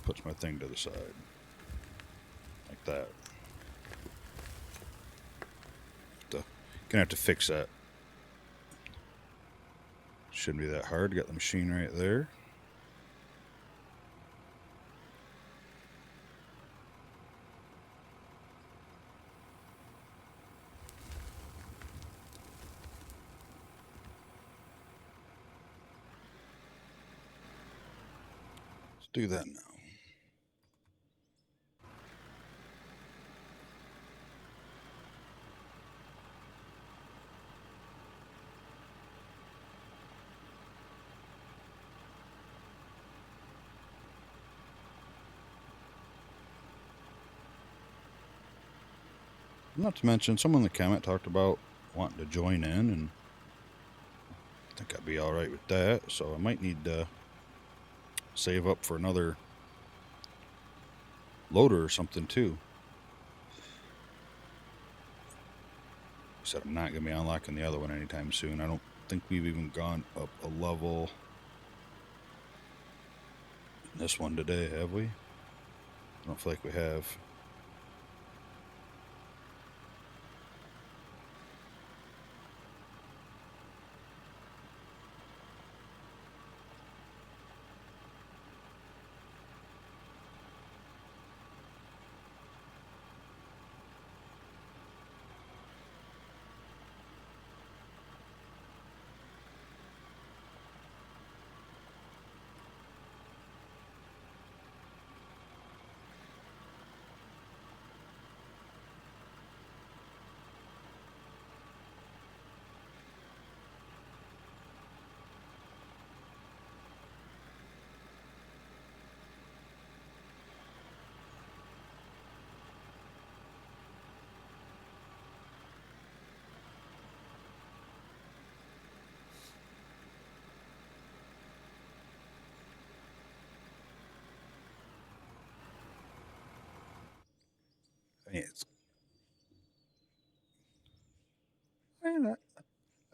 puts my thing to the side. Like that. Gonna have to fix that. Shouldn't be that hard. Got the machine right there. Let's do that now. Not to mention, someone in the comment talked about wanting to join in, and I think I'd be alright with that, so I might need to save up for another loader or something too. I said I'm not going to be unlocking the other one anytime soon. I don't think we've even gone up a level in this one today, have we? I don't feel like we have.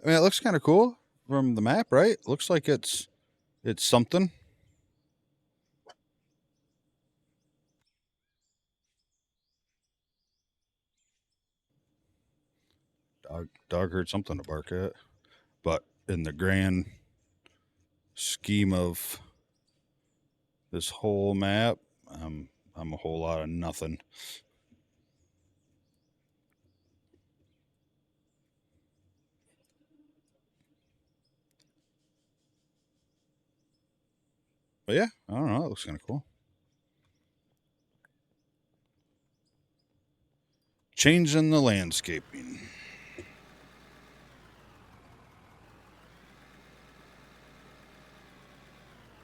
I mean, it looks kind of cool from the map, right? Looks like it's something. Dog heard something to bark at, but in the grand scheme of this whole map, I'm a whole lot of nothing. But yeah, I don't know. It looks kind of cool. Changing the landscaping.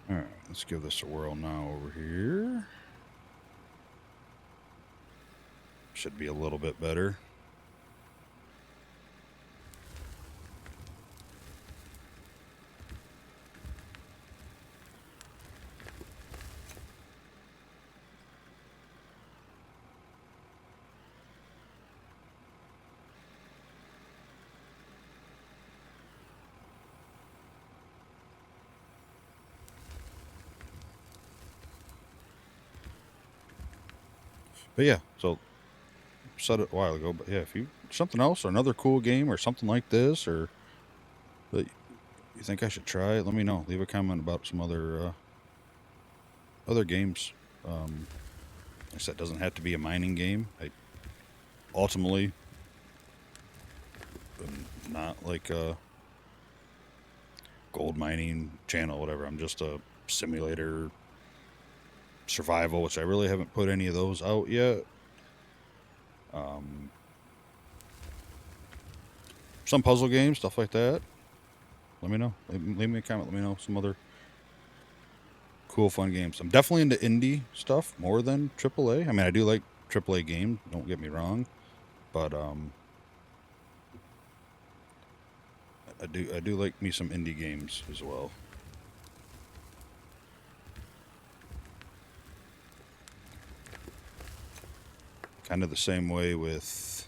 All right, let's give this a whirl now over here. Should be a little bit better. But yeah, so said it a while ago, but yeah, if you something else or another cool game or something like this or that you think I should try, let me know. Leave a comment about some other games. Like I said, it doesn't have to be a mining game. I ultimately am not like a gold mining channel, whatever. I'm just a simulator survival, which I really haven't put any of those out yet. Some puzzle games, stuff like that. Let me know. Leave me a comment. Let me know some other cool, fun games. I'm definitely into indie stuff more than AAA. I mean, I do like AAA games. Don't get me wrong, but I do like me some indie games as well. Kind of the same way with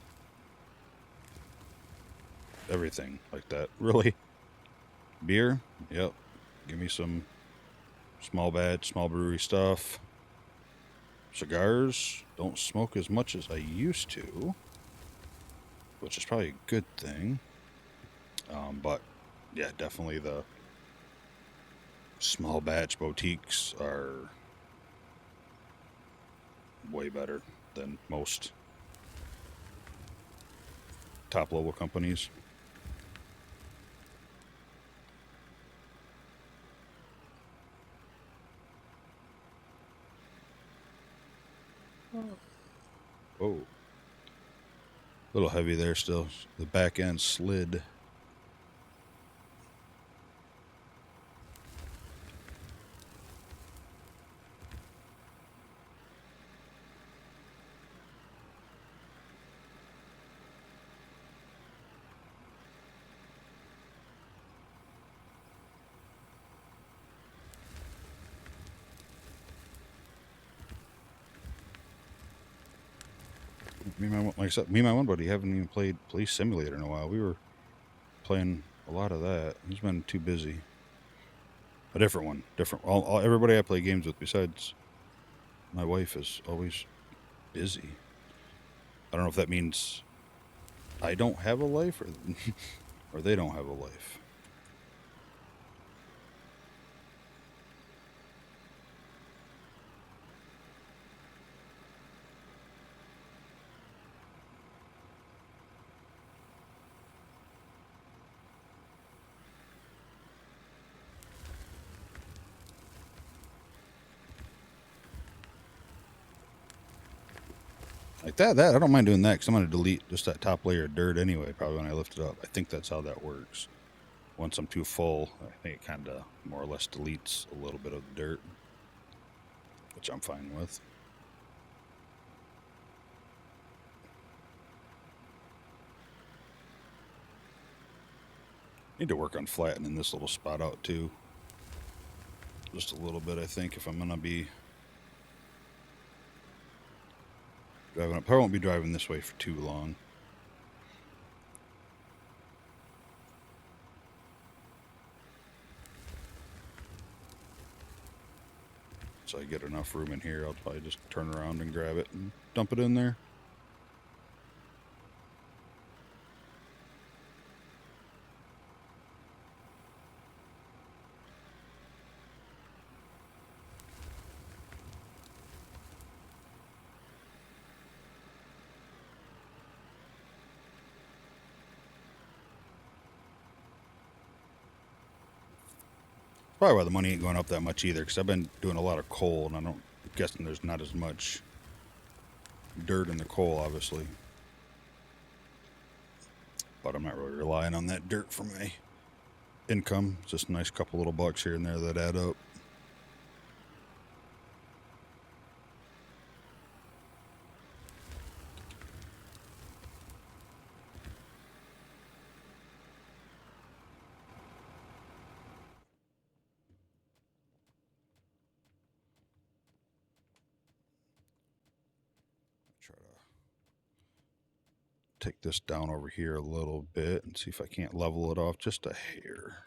everything like that. Really. Beer? Yep. Give me some small batch, small brewery stuff. Cigars? Don't smoke as much as I used to, which is probably a good thing. But yeah, definitely the small batch boutiques are way better than most top level companies. Oh, a little heavy there still. The back end slid. Like I said, me and my one buddy haven't even played Police Simulator in a while. We were playing a lot of that. He's been too busy. A different one, different. Everybody I play games with, besides my wife, is always busy. I don't know if that means I don't have a life or or they don't have a life. Like that I don't mind doing that because I'm going to delete just that top layer of dirt anyway, probably when I lift it up. I think that's how that works. Once I'm too full, I think it kind of more or less deletes a little bit of the dirt, which I'm fine with. Need to work on flattening this little spot out too. Just a little bit, I think, if I'm going to be driving up. Probably won't be driving this way for too long. So I get enough room in here, I'll probably just turn around and grab it and dump it in there. Probably why the money ain't going up that much either, because I've been doing a lot of coal, and I'm guessing there's not as much dirt in the coal, obviously. But I'm not really relying on that dirt for my income. It's just a nice couple little bucks here and there that add up. Try to take this down over here a little bit and see if I can't level it off just a hair.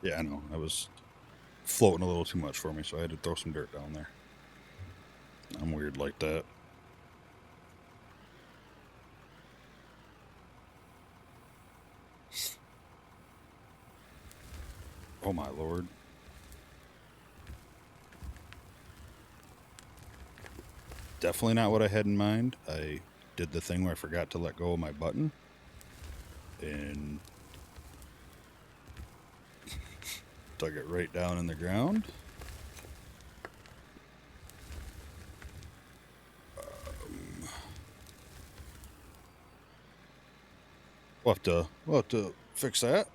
Yeah, I know. I was floating a little too much for me, so I had to throw some dirt down there. I'm weird like that. Oh my lord. Definitely not what I had in mind. I did the thing where I forgot to let go of my button. And Dug it right down in the ground. We'll have to fix that.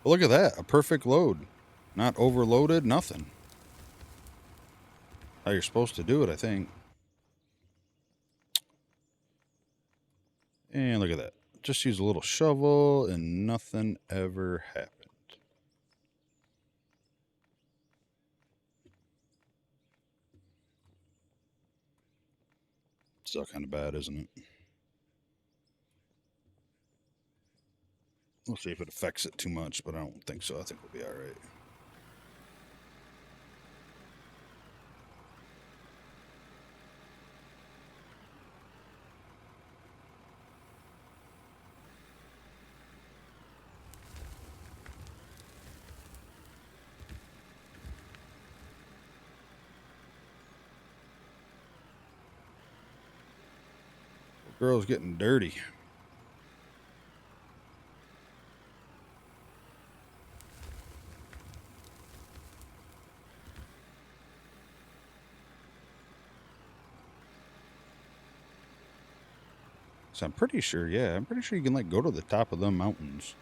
But look at that, a perfect load. Not overloaded, nothing. How you're supposed to do it, I think. And look at that. Just use a little shovel and nothing ever happened. Still kind of bad, isn't it? We'll see if it affects it too much, but I don't think so. I think we'll be all right. The girl's getting dirty. So I'm pretty sure, yeah, I'm pretty sure you can like go to the top of them mountains.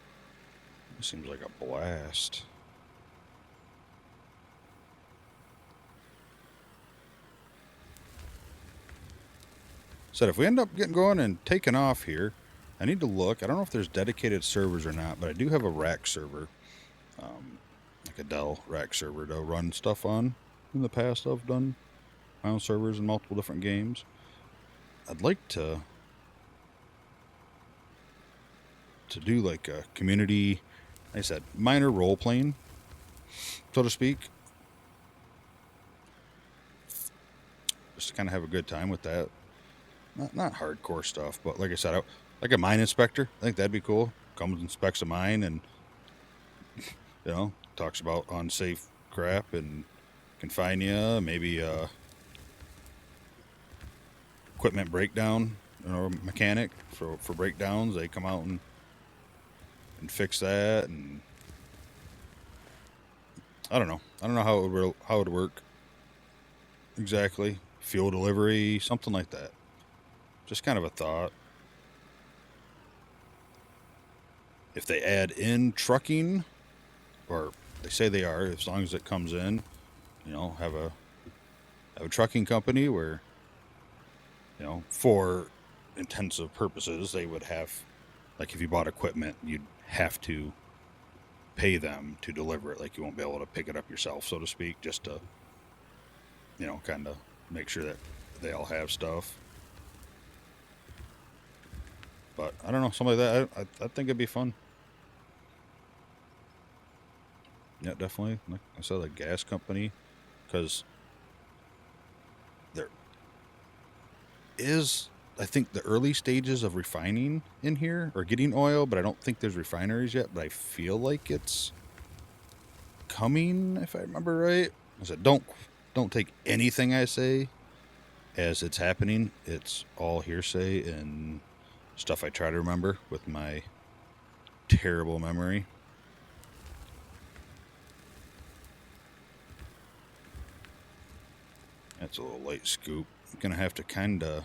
It seems like a blast. Said if we end up getting going and taking off here, I need to look. I don't know if there's dedicated servers or not, but I do have a rack server, like a Dell rack server to run stuff on. In the past, I've done my own servers in multiple different games. I'd like to do like a community, like I said, minor role playing, so to speak. Just to kind of have a good time with that. Not hardcore stuff, but like I said, like a mine inspector. I think that'd be cool. Comes, inspects a mine, and talks about unsafe crap and can fine you. Maybe equipment breakdown, mechanic for breakdowns. They come out and fix that, and I don't know how it would work exactly. Fuel delivery, something like that. Just kind of a thought. If they add in trucking, or they say they are, as long as it comes in, have a trucking company where, for intensive purposes, they would have, like if you bought equipment, you'd have to pay them to deliver it. Like you won't be able to pick it up yourself, so to speak, just to, kind of make sure that they all have stuff. But I don't know, something like that. I think it'd be fun. Yeah, definitely. Like I said, a gas company, because there is, I think, the early stages of refining in here, or getting oil, but I don't think there's refineries yet. But I feel like it's coming, if I remember right. I said, don't take anything I say as it's happening. It's all hearsay and stuff I try to remember with my terrible memory. That's a little light scoop. I'm gonna have to kind of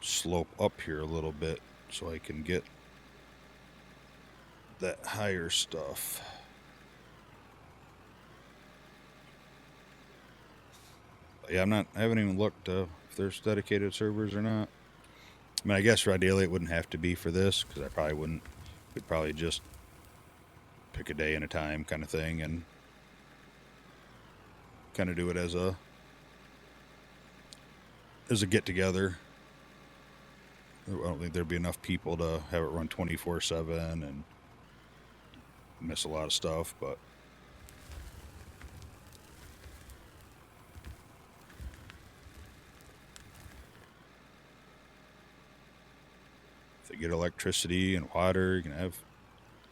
slope up here a little bit so I can get that higher stuff. But yeah, I haven't even looked if there's dedicated servers or not. I mean, I guess ideally it wouldn't have to be for this, because I probably wouldn't. We'd probably just pick a day and a time kind of thing and kind of do it as a get together. I don't think there'd be enough people to have it run 24/7 and miss a lot of stuff, but if they get electricity and water, you can have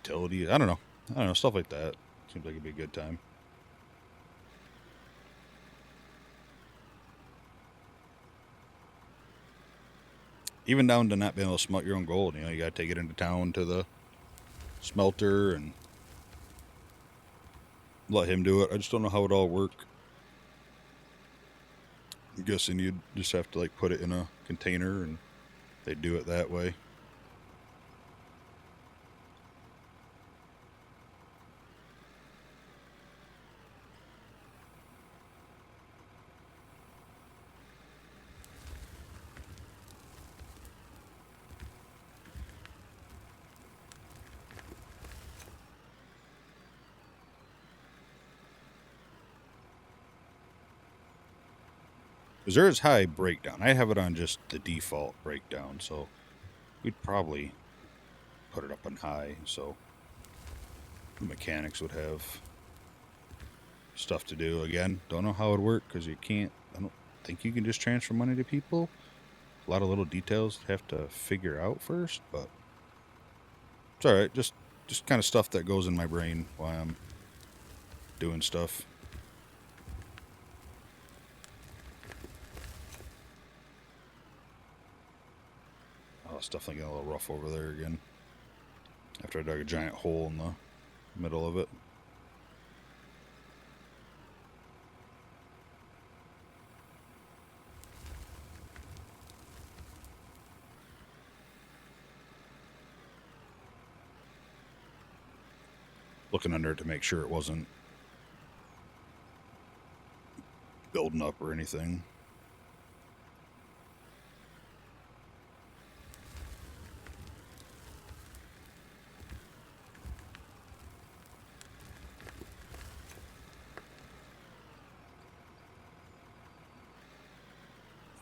utilities. I don't know, stuff like that. Seems like it'd be a good time. even down to not being able to smelt your own gold. You know, you got to take it into town to the smelter and let him do it. I just don't know how it all work. I'm guessing you'd just have to like put it in a container and they do it that way. Because there is high breakdown. I have it on just the default breakdown, so we'd probably put it up on high so the mechanics would have stuff to do. Again, don't know how it would work because you can't, I don't think you can just transfer money to people. A lot of little details have to figure out first, but it's all right. Just kind of stuff that goes in my brain while I'm doing stuff. Oh, it's definitely getting a little rough over there again. After I dug a giant hole in the middle of it. Looking under it to make sure it wasn't building up or anything.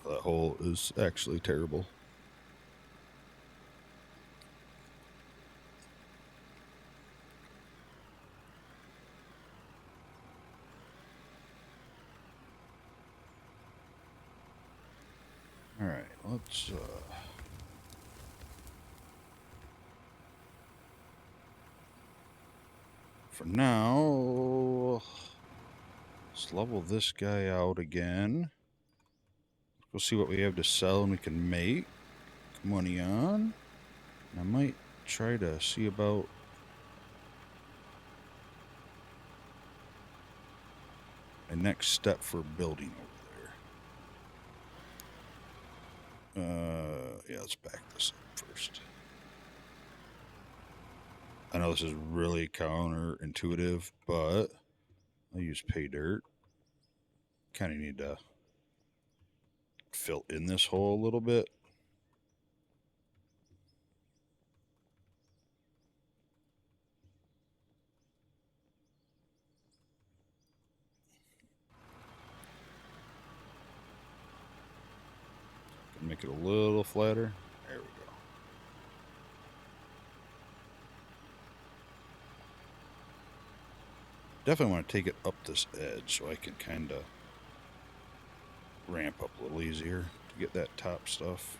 That hole is actually terrible. All right, let's for now, let's level this guy out again. We'll see what we have to sell and we can make money on. I might try to see about a next step for building over there. Yeah, let's back this up first. I know this is really counterintuitive, but I use pay dirt. Kind of need to fill in this hole a little bit. Make it a little flatter. There we go. Definitely want to take it up this edge so I can kind of ramp up a little easier to get that top stuff.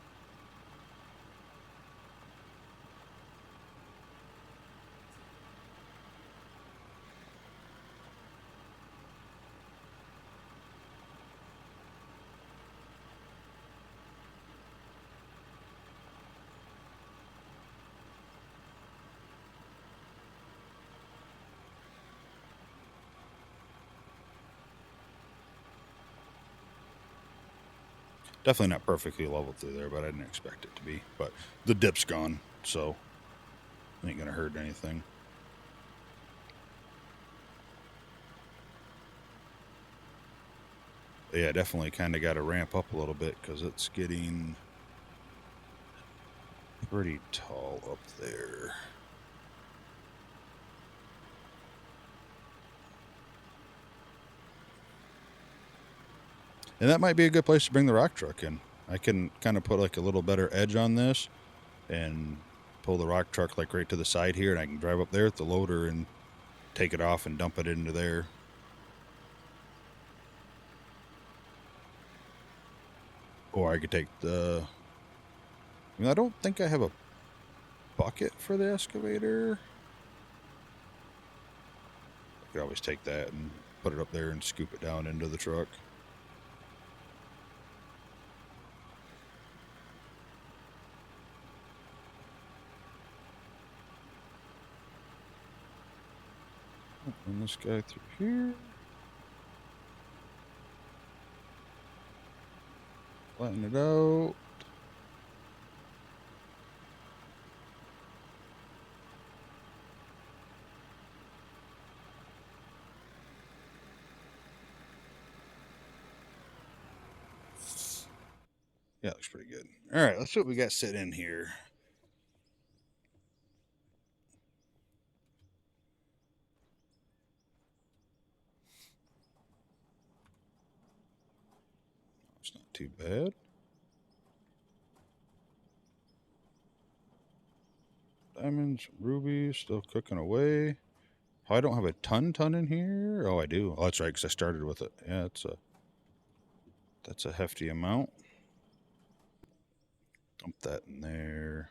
Definitely not perfectly level through there, but I didn't expect it to be. But the dip's gone, so it ain't gonna hurt anything. But yeah, definitely kind of got to ramp up a little bit because it's getting pretty tall up there. And that might be a good place to bring the rock truck in. I can kind of put like a little better edge on this and pull the rock truck like right to the side here, and I can drive up there with the loader and take it off and dump it into there. Or I could take the... I mean, I don't think I have a bucket for the excavator. I could always take that and put it up there and scoop it down into the truck. Run this guy through here. Flatten it out. Yeah, looks pretty good. All right, let's see what we got sitting in here. It's not too bad. Diamonds, rubies, still cooking away. Oh, I don't have a ton in here. Oh, I do. Oh, that's right, because I started with it. Yeah, that's a hefty amount. Dump that in there.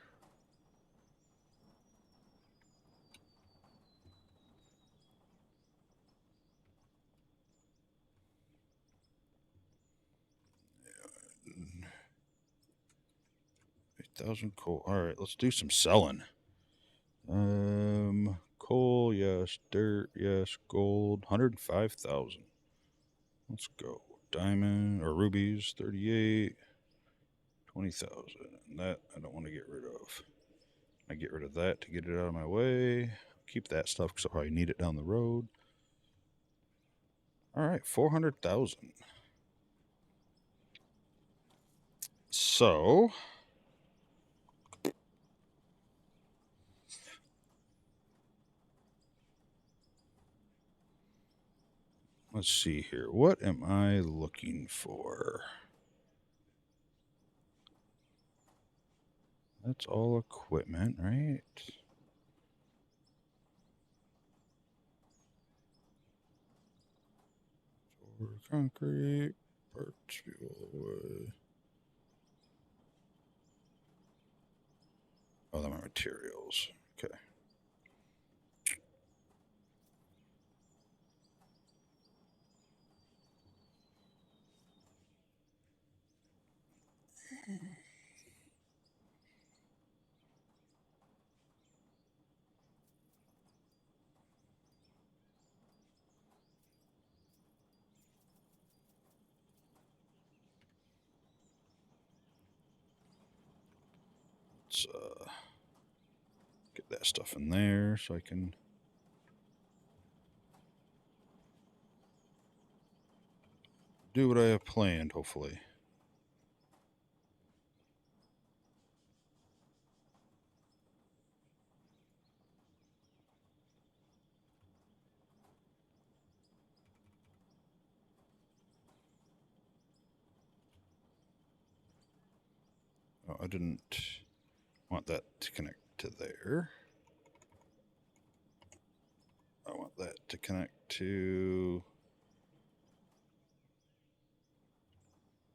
Yeah. 8,000 coal. All right, let's do some selling. Coal, yes. Dirt, yes. Gold, 105,000. Let's go. Diamond or rubies, 38. 20,000. That I don't want to get rid of. I get rid of that to get it out of my way. Keep that stuff because I'll probably need it down the road. All right, 400,000. So let's see here. What am I looking for? That's all equipment, right? Or concrete, parts, fuel away. Oh, they're my materials. Okay. Let's get that stuff in there so I can do what I have planned, hopefully. Oh, I didn't want that to connect to there. I want that to connect to...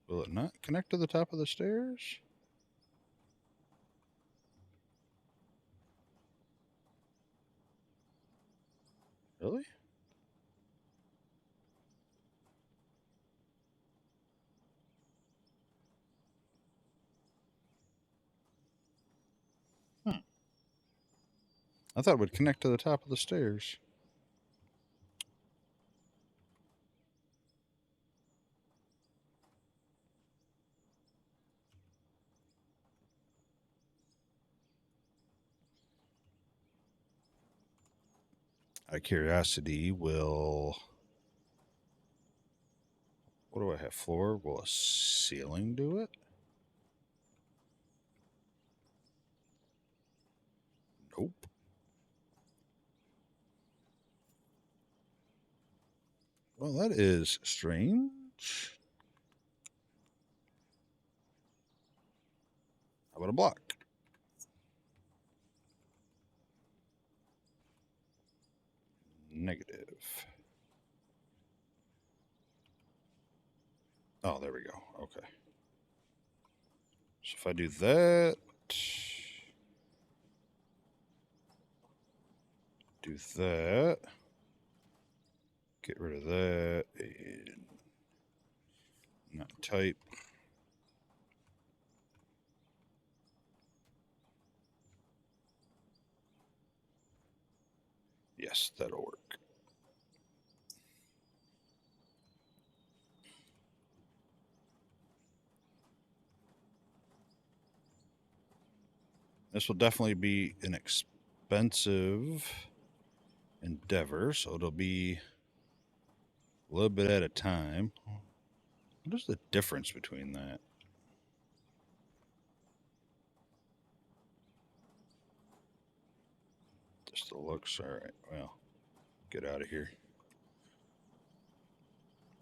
Will it not connect to the top of the stairs? Really? I thought it would connect to the top of the stairs. Out of curiosity, will... What do I have? Floor? Will a ceiling do it? Nope. Well, that is strange. How about a block? Negative. Oh, there we go. Okay. So if I do that, do that, get rid of that, and not type. Yes, that'll work. This will definitely be an expensive endeavor, so it'll be a little bit at a time. What is the difference between that? Just the looks. All right, well, get out of here.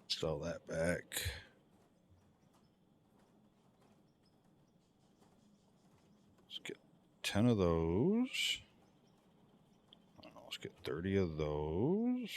Sell that back. Let's get 10 of those. I don't know, let's get 30 of those.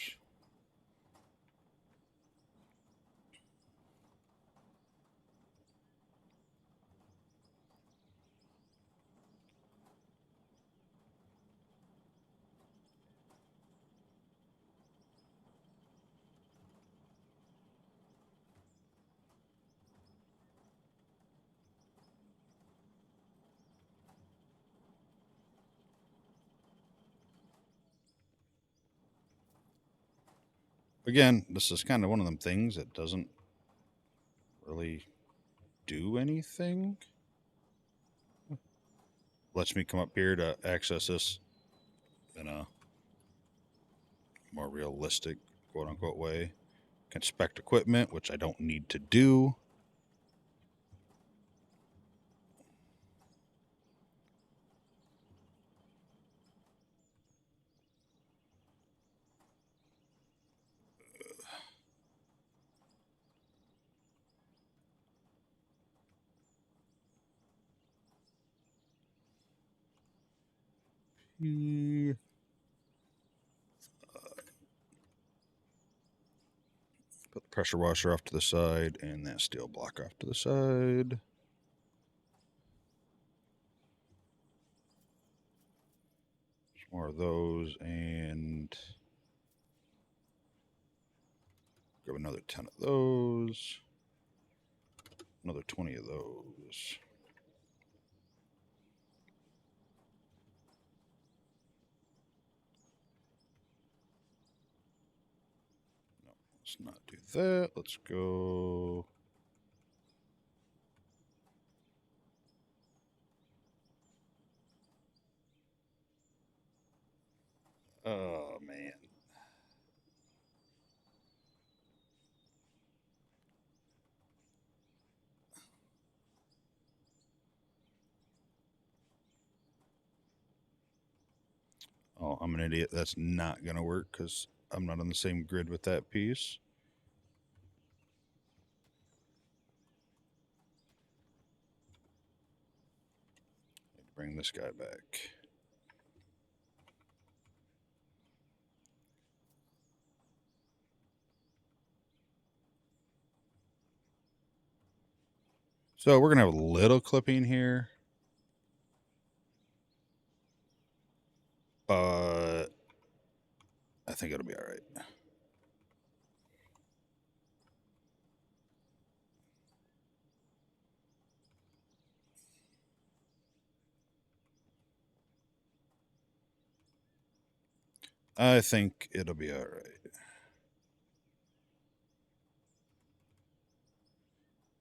Again, this is kind of one of them things that doesn't really do anything. Lets me come up here to access this in a more realistic, quote unquote, way. Can inspect equipment, which I don't need to do. Put the pressure washer off to the side and that steel block off to the side. More of those and grab another 10 of those. Another 20 of those. No, let's not do that. Let's go. Oh, man. Oh, I'm an idiot. That's not going to work because I'm not on the same grid with that piece. Bring this guy back. So we're going to have a little clipping here. But I think it'll be all right. I think it'll be all right.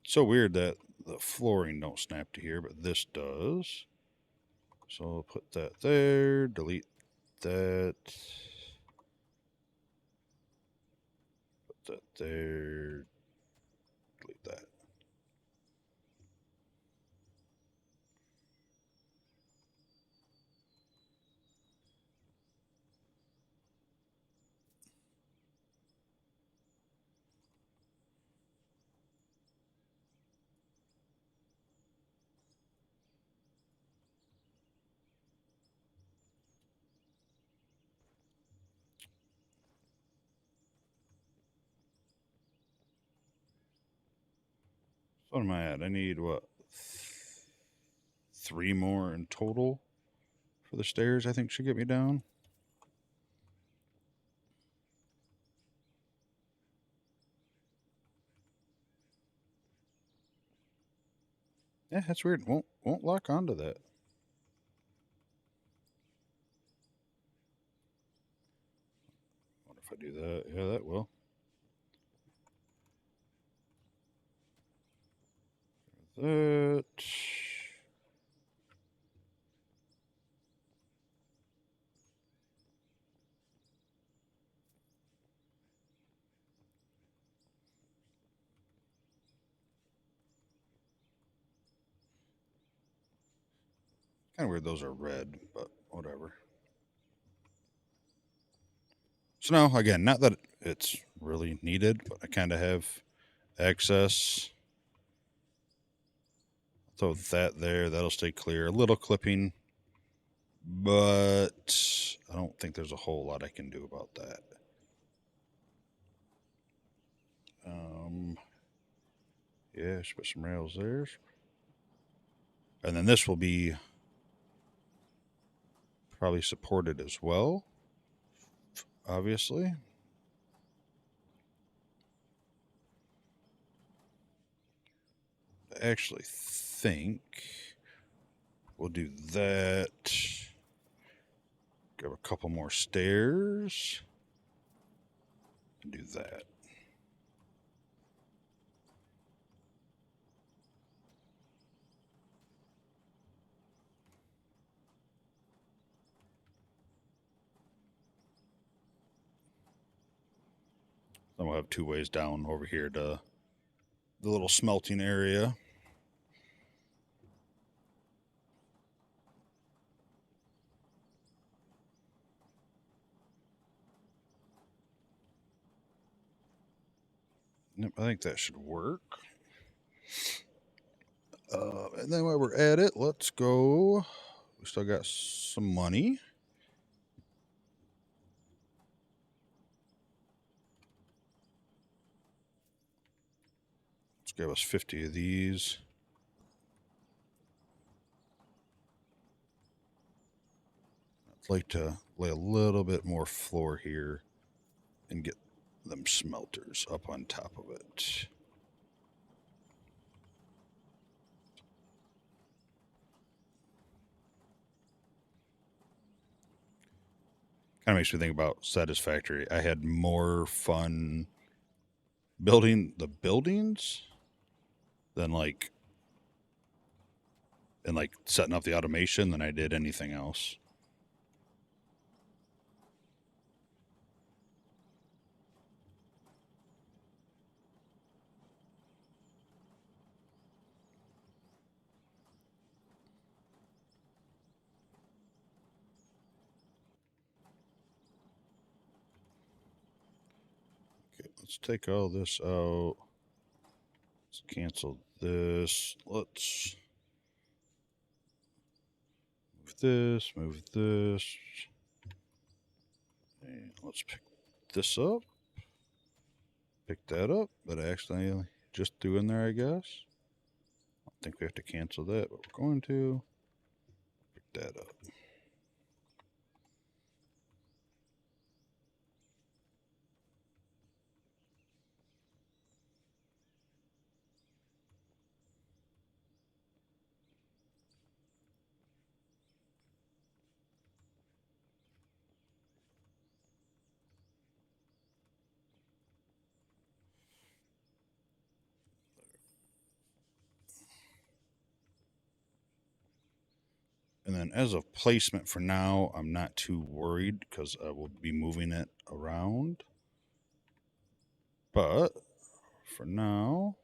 It's so weird that the flooring don't snap to here, but this does. So I'll put that there, delete that. Put that there, delete that. So what am I at? I need what? 3 more in total for the stairs, I think should get me down. Yeah, that's weird. Won't lock onto that. What if I do that? Yeah, that will. That. Kind of weird those are red, but whatever. So now, again, not that it's really needed, but I kind of have excess. Throw that there. That'll stay clear. A little clipping, but I don't think there's a whole lot I can do about that. Yeah, should put some rails there. And then this will be probably supported as well, obviously. I actually think we'll do that. Grab a couple more stairs and do that. Then we'll have two ways down over here to the little smelting area. Yep, I think that should work. And then while we're at it, let's go. We still got some money. Let's give us 50 of these. I'd like to lay a little bit more floor here and get them smelters up on top of it. Kind of makes me think about Satisfactory. I had more fun building the buildings than like setting up the automation than I did anything else. Okay, let's take all this out. Let's cancel this. Let's move this. And let's pick this up. Pick that up, but I accidentally just threw in there, I guess. I don't think we have to cancel that, but we're going to pick that up. And then as of placement for now, I'm not too worried because I will be moving it around. But for now,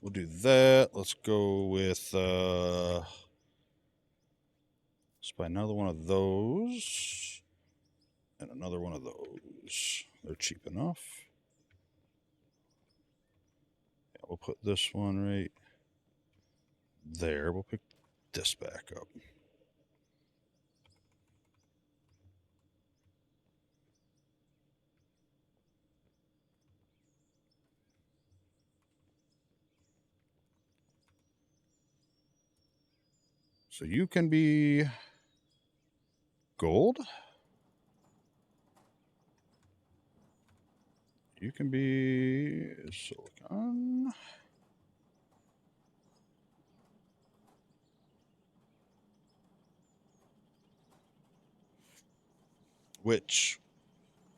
we'll do that. Let's go with let's buy another one of those and another one of those. They're cheap enough. Yeah, we'll put this one right there. We'll pick this back up. So you can be gold. You can be silicon. Which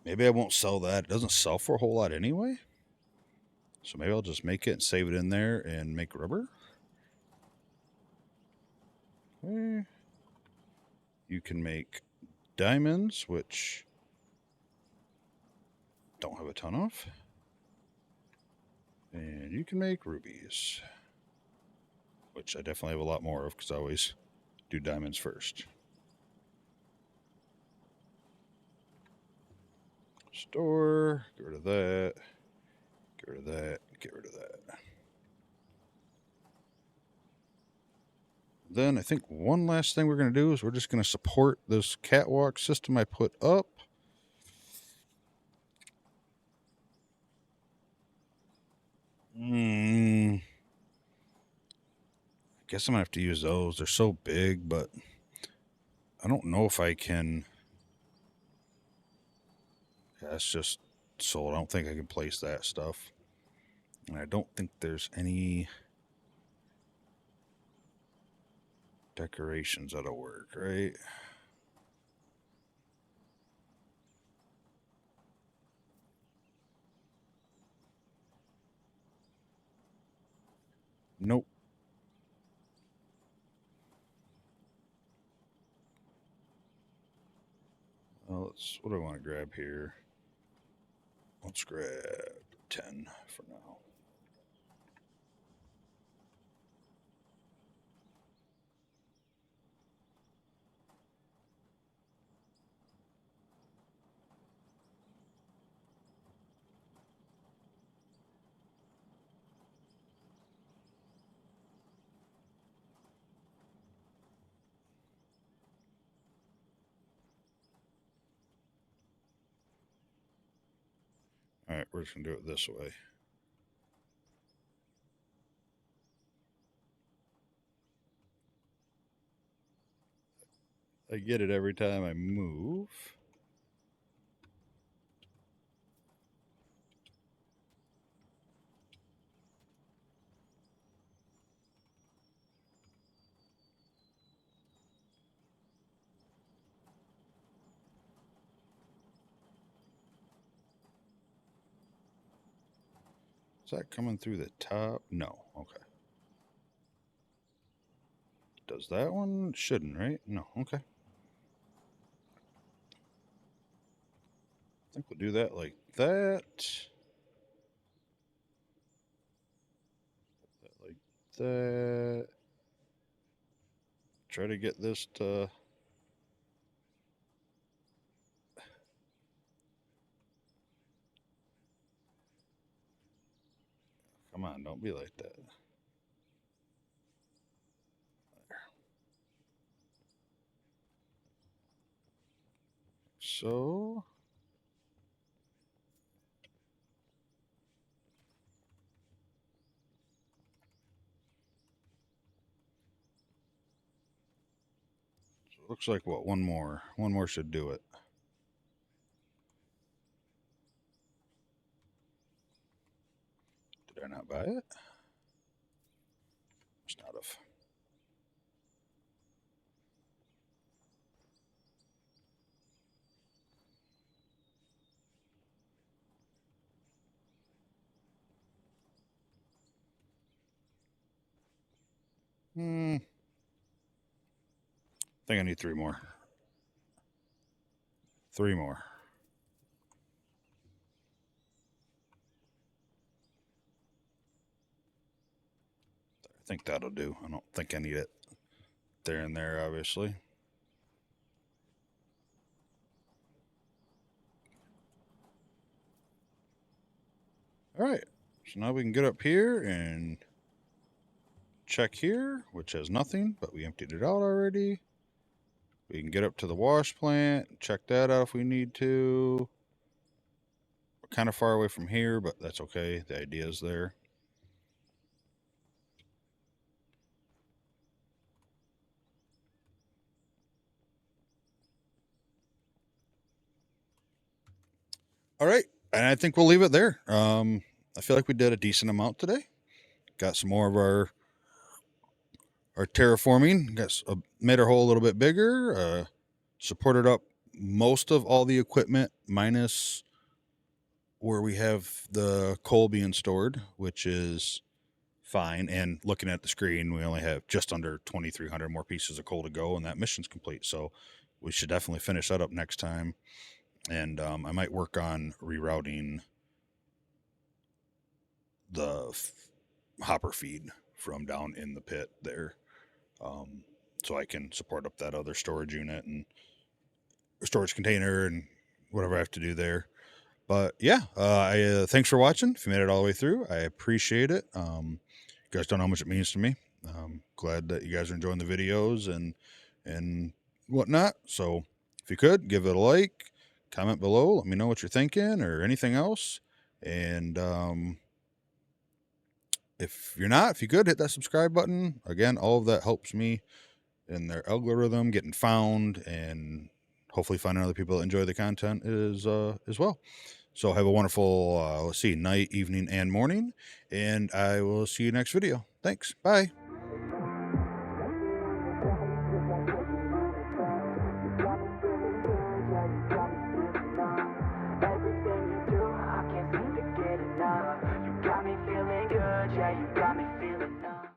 maybe I won't sell that. It doesn't sell for a whole lot anyway. So maybe I'll just make it and save it in there and make rubber. Okay. You can make diamonds, which don't have a ton of. And you can make rubies, which I definitely have a lot more of because I always do diamonds first. Store, get rid of that, get rid of that, get rid of that. Then I think one last thing we're going to do is we're just going to support this catwalk system I put up. I guess I'm going to have to use those. They're so big, but I don't know if I can. Yeah, it's just sold. I don't think I can place that stuff. And I don't think there's any decorations that'll work, right? Nope. Well, what do I want to grab here? Let's grab 10 for now. All right, we're just going to do it this way. I get it every time I move. Is that coming through the top? No. Okay. Does that one? Shouldn't, right? No. Okay. I think we'll do that like that. Like that. Try to get this to... Come on, don't be like that. So... Looks like what? One more. One more should do it. Did I not buy it? Must not have. I think I need 3 more. 3 more. I think that'll do. I don't think I need it there and there, obviously. All right. So now we can get up here and check here, which has nothing, but we emptied it out already. We can get up to the wash plant, check that out if we need to. We're kind of far away from here, but that's okay. The idea is there. All right. And I think we'll leave it there. I feel like we did a decent amount today. Got some more of our terraforming. Made our hole a little bit bigger. Supported up most of all the equipment minus where we have the coal being stored, which is fine. And looking at the screen, we only have just under 2,300 more pieces of coal to go, and that mission's complete. So we should definitely finish that up next time. And I might work on rerouting the hopper feed from down in the pit there. So so I can support up that other storage unit and storage container and whatever I have to do there. But yeah, thanks for watching. If you made it all the way through, I appreciate it. You guys don't know how much it means to me. Glad that you guys are enjoying the videos and whatnot. So if you could give it a like, comment below, let me know what you're thinking or anything else. And if you could hit that subscribe button. Again, all of that helps me in their algorithm getting found, and hopefully finding other people that enjoy the content as well. So have a wonderful, night, evening, and morning, and I will see you next video. Thanks. Bye.